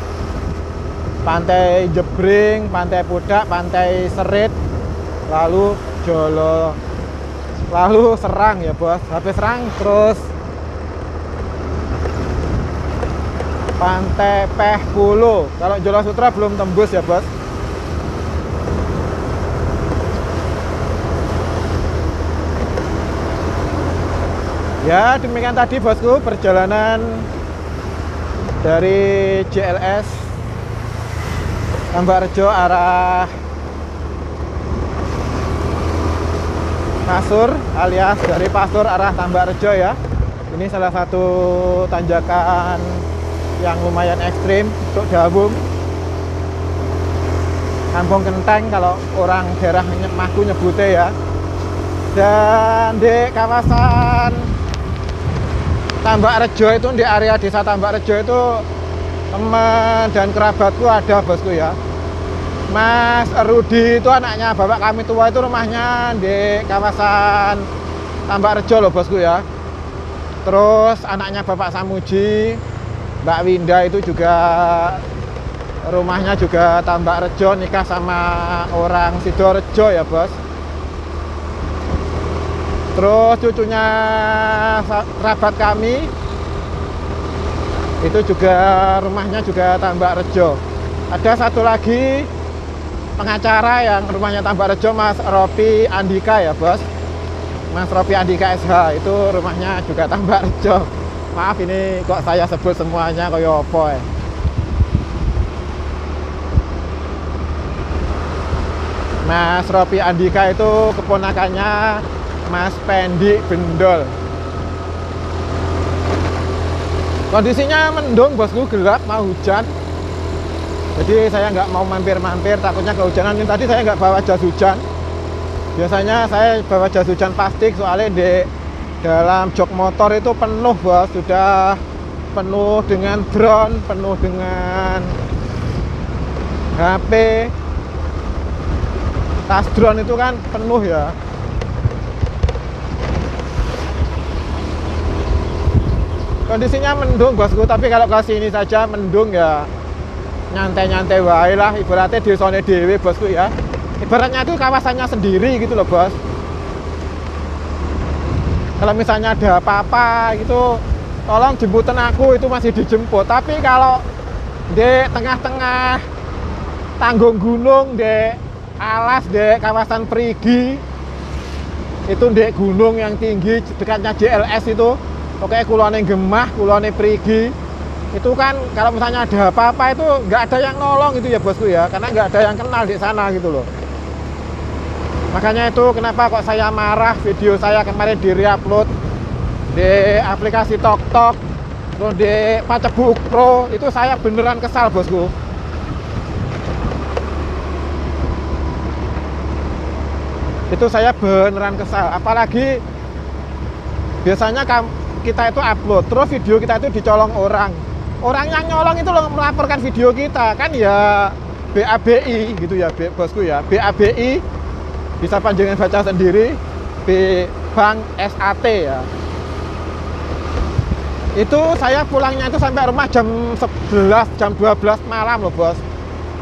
Pantai Jebring, Pantai Pudak, Pantai Serit, lalu Jolo, lalu Serang ya bos. Habis Serang terus Pantai Pehkulo. Kalau Jolo Sutra belum tembus ya bos. Ya demikian tadi bosku perjalanan dari JLS Tambak Rejo arah Pasur, alias dari Pasur arah Tambak Rejo ya. Ini salah satu tanjakan yang lumayan ekstrim untuk Dawung, Kampung Kenteng kalau orang daerah Maku nyebutnya ya. Dan di kawasan Tambak Rejo itu, di area desa Tambak Rejo itu teman dan kerabatku ada bosku ya. Mas Rudi itu anaknya bapak kami tua, itu rumahnya di kawasan Tambak Rejo loh bosku ya. Terus anaknya bapak Samuji, Mbak Winda itu juga rumahnya juga Tambak Rejo, nikah sama orang Sidorejo ya bos. Terus cucunya kerabat kami itu juga rumahnya juga Tambak Rejo. Ada satu lagi pengacara yang rumahnya Tambak Rejo, Mas Ropi Andika ya bos. Mas Ropi Andika SH itu rumahnya juga Tambak Rejo. Maaf ini kok saya sebut semuanya kayak apa ya. Mas Ropi Andika itu keponakannya Mas Pendi Bendol. Kondisinya mendung bosku, gelap, mau hujan. Jadi saya nggak mau mampir-mampir, takutnya kehujanan. Ini tadi saya nggak bawa jas hujan. Biasanya saya bawa jas hujan plastik, soalnya di dalam jok motor itu penuh bos. Sudah penuh dengan drone, penuh dengan HP. Tas drone itu kan penuh ya. Kondisinya mendung bosku, tapi kalau ke sini saja mendung ya nyantai-nyantai wae lah, ibaratnya desone dewe bosku ya. Ibaratnya itu kawasannya sendiri gitu loh bos. Kalau misalnya ada apa-apa gitu, tolong jemputin aku, itu masih dijemput. Tapi kalau di tengah-tengah tanggung gunung, di alas, di kawasan perigi, itu di gunung yang tinggi dekatnya JLS itu, oke, kulone Gemah, kulone perigi, itu kan kalau misalnya ada apa-apa itu nggak ada yang nolong gitu ya bosku ya, karena nggak ada yang kenal di sana gitu loh. Makanya itu kenapa kok saya marah, video saya kemarin di-reupload di aplikasi TokTok, terus di Facebook Pro, itu saya beneran kesal bosku. Itu saya beneran kesal, apalagi biasanya kita itu upload, terus video kita itu dicolong orang. Orang yang nyolong itu loh melaporkan video kita, kan ya BABI gitu ya bosku ya, BABI, bisa panjangan baca sendiri, Bank SAT ya. Itu saya pulangnya itu sampai rumah jam 11, jam 12 malam loh bos.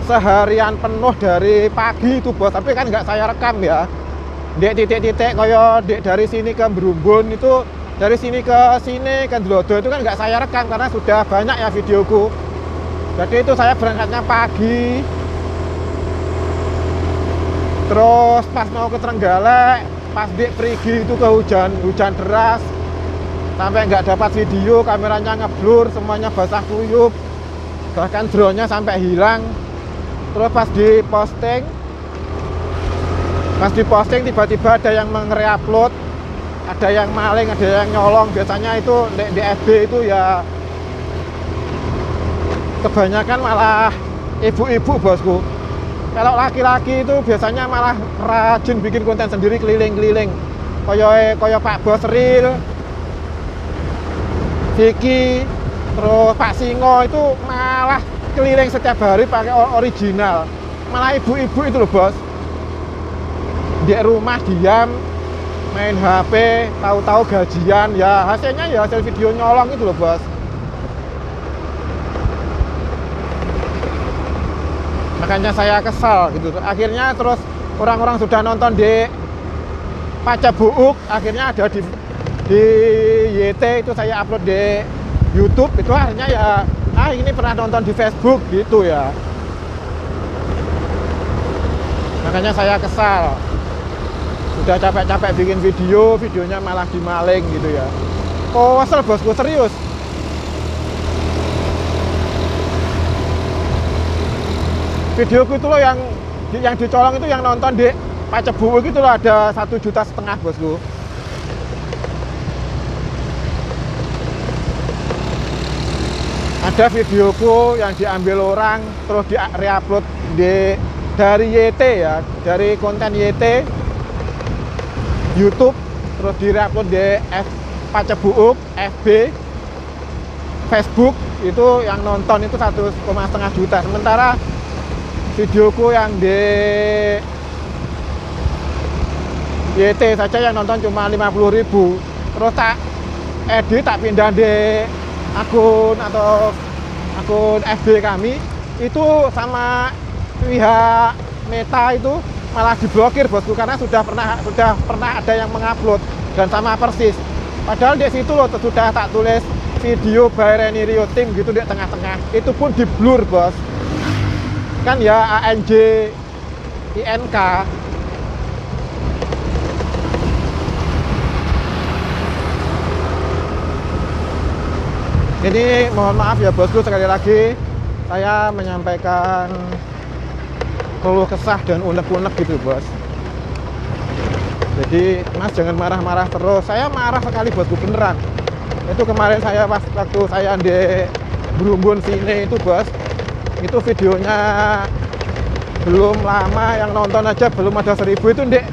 Seharian penuh dari pagi itu bos, tapi kan nggak saya rekam ya. Dek titik-titik koyo dek dari sini ke Berumbun itu, dari sini ke sini ke Dlodo itu kan nggak saya rekam karena sudah banyak ya videoku. Jadi itu saya berangkatnya pagi, terus pas mau ke Trenggalek, pas di perigi itu hujan deras, sampai nggak dapat video, kameranya ngeblur, semuanya basah kuyup, bahkan drone-nya sampai hilang. Terus pas diposting tiba-tiba ada yang nge-reupload, ada yang maling, ada yang nyolong. Biasanya itu di FB itu ya kebanyakan malah ibu-ibu bosku. Kalau laki-laki itu biasanya malah rajin bikin konten sendiri, keliling-keliling. Koyo Pak Bos Ril, Vicky, terus Pak Singo itu malah keliling setiap hari pakai original. Malah ibu-ibu itu loh bos, di rumah diam, main HP, tahu-tahu gajian, ya hasilnya ya hasil video nyolong itu loh bos. Makanya saya kesal gitu. Akhirnya terus orang-orang sudah nonton di Pacabuuk, akhirnya ada di YT, itu saya upload di YouTube, itu akhirnya ya ini pernah nonton di Facebook gitu ya. Makanya saya kesal. Udah capek-capek bikin videonya malah dimaling gitu ya. Oh, kesel bosku, serius. Videoku itu loh yang dicolong itu, yang nonton di Pacabuuk itu loh ada 1,5 juta bosku. Ada videoku yang diambil orang terus di-reupload dari YT ya, dari konten YT YouTube, terus di-reupload di Pacabuuk, FB, Facebook, itu yang nonton itu 1,5 juta. Sementara videoku yang di YT saja yang nonton cuma 50.000. Terus tak edit, tak pindah di akun FB kami, itu sama pihak Meta itu malah diblokir bosku, karena sudah pernah ada yang mengupload dan sama persis. Padahal di situ loh sudah tak tulis video by Reni Rio Team gitu di tengah-tengah, itu pun di blur bos. Kan ya ANJ INK. Ini mohon maaf ya bosku, sekali lagi saya menyampaikan keluh kesah dan unek-unek gitu bos. Jadi mas jangan marah-marah terus. Saya marah sekali bosku, beneran. Itu kemarin saya waktu saya di Brumbun sini itu bos, itu videonya belum lama, yang nonton aja belum ada 1000 itu dek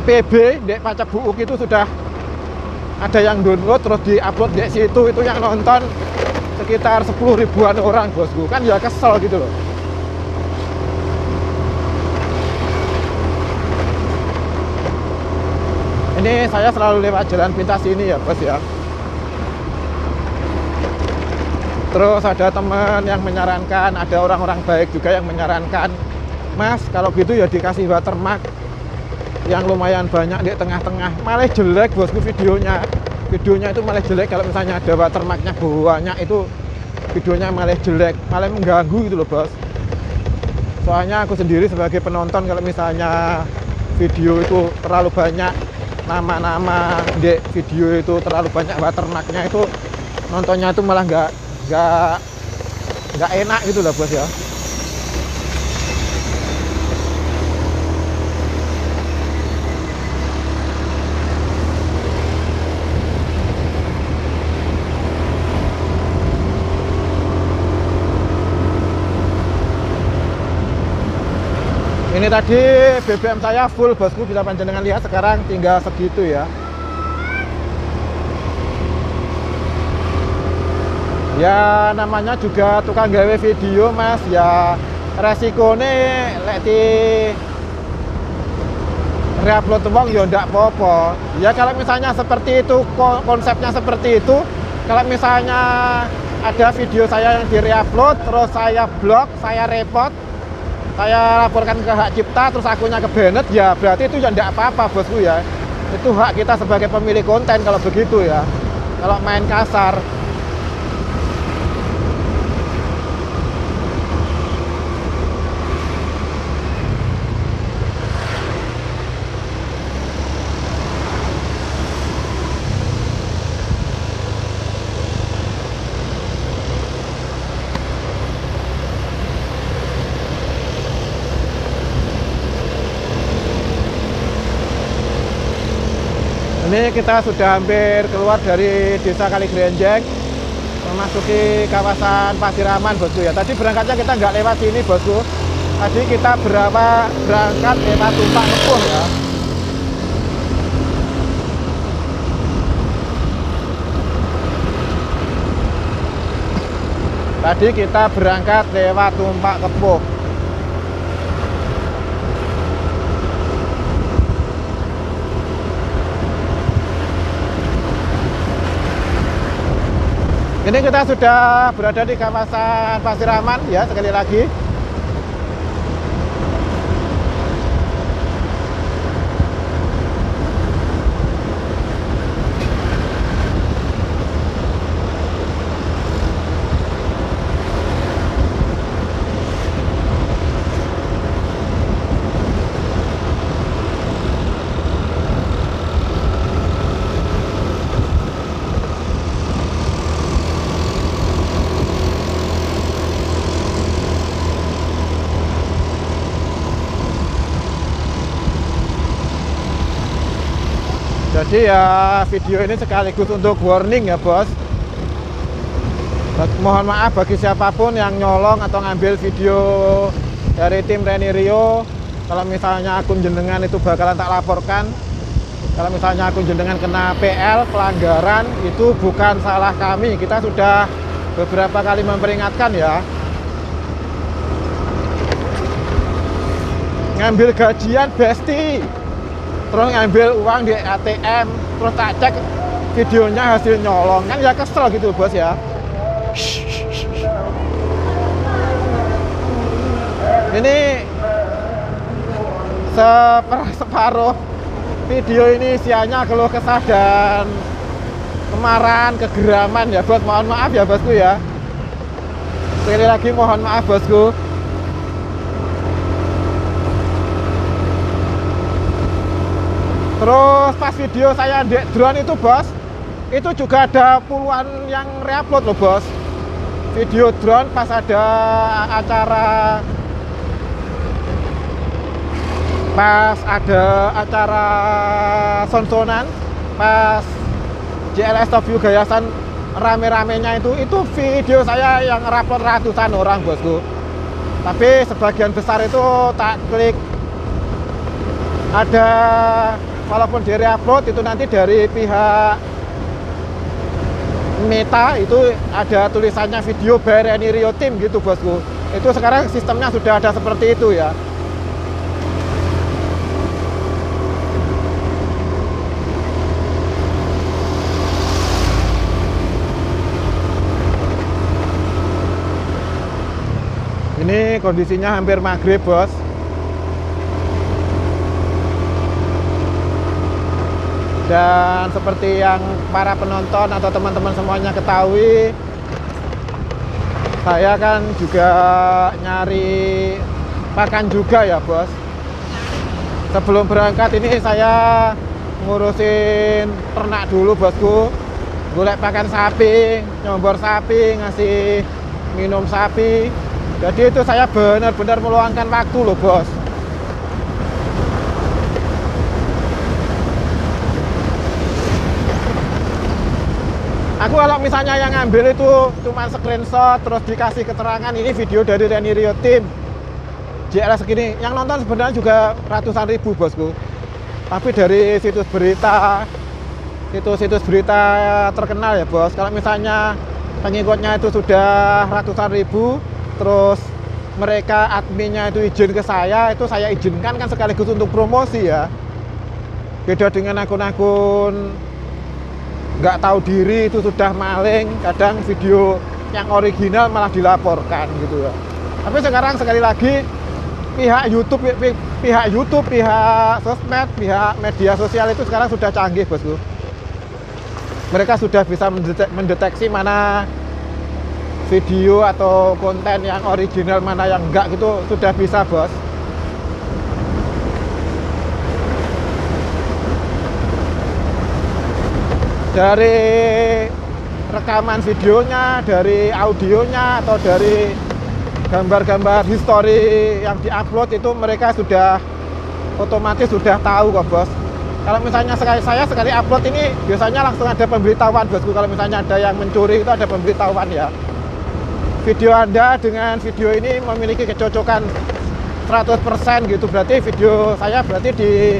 PB, dek Pacak Buuk itu sudah ada yang download terus diupload dek situ, itu yang nonton sekitar 10 ribuan orang bosku. Kan ya kesel gitu loh. Ini saya selalu lewat jalan pintas ini ya bos ya. Terus ada teman yang menyarankan, ada orang-orang baik juga yang menyarankan, mas kalau gitu ya dikasih watermark yang lumayan banyak di tengah-tengah. Malah jelek bosku videonya itu malah jelek. Kalau misalnya ada watermarknya banyak itu videonya malah jelek, malah mengganggu gitu loh bos. Soalnya aku sendiri sebagai penonton, kalau misalnya video itu terlalu banyak nama-nama di video itu, terlalu banyak watermarknya, itu nontonnya itu malah nggak enak gitu loh bos ya. Ini tadi BBM saya full bosku, bisa panjenengan lihat sekarang tinggal segitu ya. Ya namanya juga tukang gawe video mas, ya resikonya lek di reupload uang ya ndak apa-apa. Ya kalau misalnya seperti itu, konsepnya seperti itu, kalau misalnya ada video saya yang di reupload terus saya blok, saya report, saya laporkan ke hak cipta, terus akunnya ke banned, ya berarti itu ya ndak apa-apa bosku ya. Itu hak kita sebagai pemilik konten kalau begitu ya. Kalau main kasar. Ini kita sudah hampir keluar dari desa Kaligrenjeng, memasuki kawasan Pasiraman bosku ya. Tadi berangkatnya kita nggak lewat sini bosku. Tadi kita berangkat lewat Tumpak Kepuh ya. Tadi kita berangkat lewat Tumpak Kepuh. Ini kita sudah berada di kawasan Pasiraman ya, sekali lagi. Jadi ya video ini sekaligus untuk warning ya bos. Mohon maaf bagi siapapun yang nyolong atau ngambil video dari tim Reni Rio. Kalau misalnya akun jenengan itu bakalan tak laporkan. Kalau misalnya akun jenengan kena PL, pelanggaran, itu bukan salah kami. Kita sudah beberapa kali memperingatkan ya. Ngambil gajian besti, terus ngambil uang di ATM, terus tak cek videonya hasil nyolong, kan ya kesel gitu bos ya. Ini separuh video ini isiannya keluh kesah dan kemarahan, kegeraman ya bos. Mohon maaf ya bosku ya. Sekali lagi mohon maaf bosku. Terus pas video saya di drone itu bos, itu juga ada puluhan yang reupload loh bos. Video drone pas ada acara pas ada acara sonsonan, pas JLS Top View Gayasan rame-ramenya itu video saya yang upload ratusan orang bosku. Tapi sebagian besar itu tak klik. Ada, walaupun di upload itu nanti dari pihak Meta itu ada tulisannya video by Reni Rio Team gitu bosku. Itu sekarang sistemnya sudah ada seperti itu ya. Ini kondisinya hampir maghrib bos. Dan seperti yang para penonton atau teman-teman semuanya ketahui, saya kan juga nyari pakan juga ya bos. Sebelum berangkat ini saya ngurusin ternak dulu bosku. Golek pakan sapi, nyombor sapi, ngasih minum sapi. Jadi itu saya benar-benar meluangkan waktu loh bos. Aku kalau misalnya yang ngambil itu cuma screenshot terus dikasih keterangan ini video dari Reni Rio Team JLS segini, yang nonton sebenarnya juga ratusan ribu bosku. Tapi dari situs berita terkenal ya bos, kalau misalnya pengikutnya itu sudah ratusan ribu, terus mereka adminnya itu izin ke saya, itu saya izinkan kan sekaligus untuk promosi ya. Beda dengan akun-akun nggak tahu diri itu sudah maling, kadang video yang original malah dilaporkan gitu ya. Tapi sekarang sekali lagi pihak YouTube, pihak sosmed, pihak media sosial itu sekarang sudah canggih bosku. Mereka sudah bisa mendeteksi mana video atau konten yang original, mana yang enggak gitu, sudah bisa bos. Dari rekaman videonya, dari audionya, atau dari gambar-gambar histori yang diupload itu mereka sudah otomatis sudah tahu kok bos. Kalau misalnya saya sekali upload ini biasanya langsung ada pemberitahuan bosku. Kalau misalnya ada yang mencuri itu ada pemberitahuan ya. Video Anda dengan video ini memiliki kecocokan 100% gitu, berarti video saya berarti di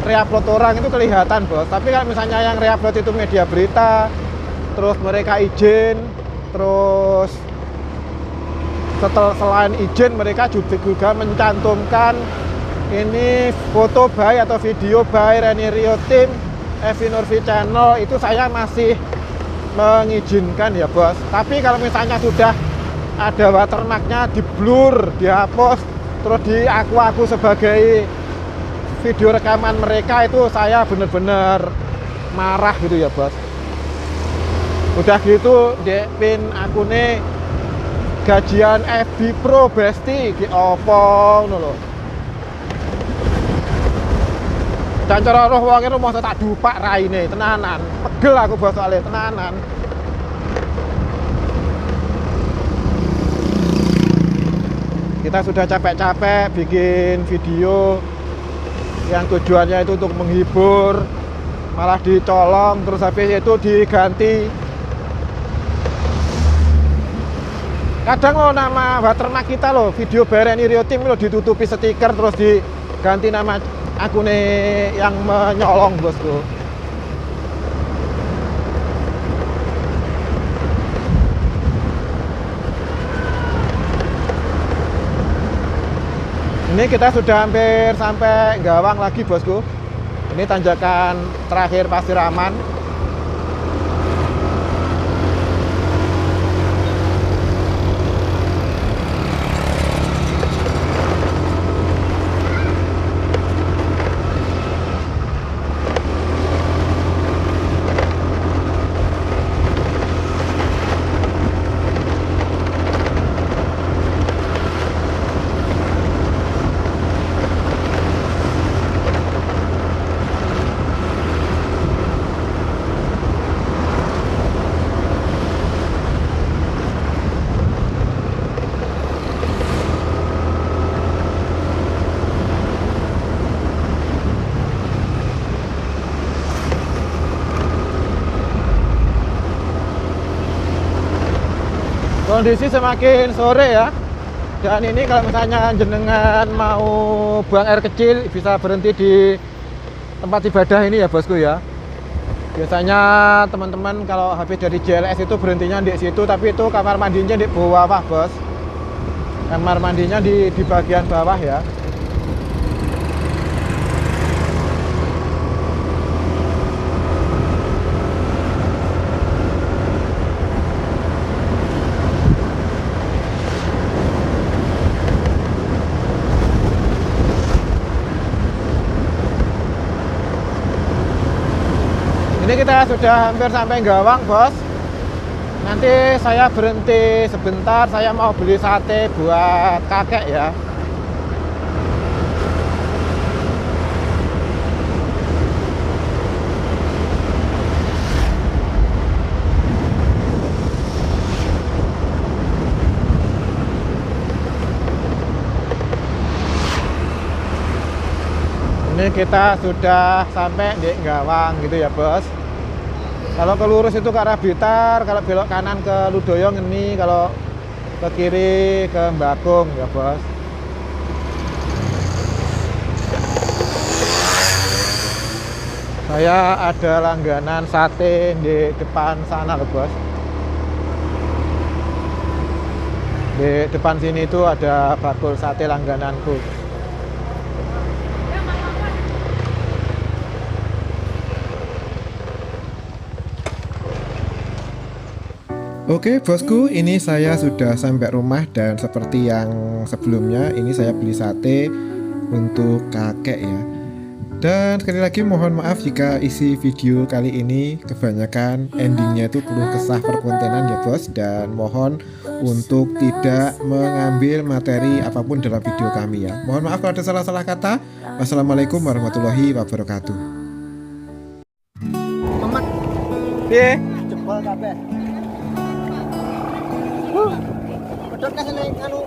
reupload orang itu kelihatan bos. Tapi kalau misalnya yang reupload itu media berita, terus mereka izin, terus selain izin mereka juga mencantumkan ini foto by atau video by Reni Rio Team, Evi Nurfi Channel, itu saya masih mengizinkan ya bos. Tapi kalau misalnya sudah ada watermarknya, di blur, dihapus, terus di aku sebagai video rekaman mereka, itu saya bener-bener marah gitu ya bos. Udah gitu di pin akune gajian FB Pro Besti ki opo ngono lho. Dan cara roh wonge rumah tak dupak raine tenanan. Pegel aku bos soalnya tenanan. Kita sudah capek-capek bikin video yang tujuannya itu untuk menghibur, malah dicolong, terus habis itu diganti. Kadang lo nama watermark kita lo, video by Reni Rio Team lo ditutupi stiker terus diganti nama akune yang menyolong bosku. Ini kita sudah hampir sampai Gawang lagi bosku. Ini tanjakan terakhir Pasir Aman. kondisi semakin sore ya. Dan ini kalau misalnya jenengan mau buang air kecil bisa berhenti di tempat ibadah ini ya bosku ya. Biasanya teman-teman kalau habis dari JLS itu berhentinya di situ, tapi itu kamar mandinya di bawah bos. Kamar mandinya di bagian bawah ya. Ini kita sudah hampir sampai Gawang bos. Nanti saya berhenti sebentar, saya mau beli sate buat kakek ya. Ini kita sudah sampai di Gawang gitu ya bos. Kalau ke lurus itu ke arah Blitar, kalau belok kanan ke Ludoyo ini, kalau ke kiri ke Mbakung ya bos. Saya ada langganan sate di depan sana loh bos. Di depan sini itu ada bakul sate langgananku. Oke bosku, ini saya sudah sampai rumah dan seperti yang sebelumnya ini saya beli sate untuk kakek ya. Dan sekali lagi mohon maaf jika isi video kali ini kebanyakan endingnya itu keluh kesah perkontenan ya bos. Dan mohon untuk tidak mengambil materi apapun dalam video kami ya. Mohon maaf kalau ada salah-salah kata. Wassalamualaikum warahmatullahi wabarakatuh. Mamat, jebol kabeh. Pedot kas ning anu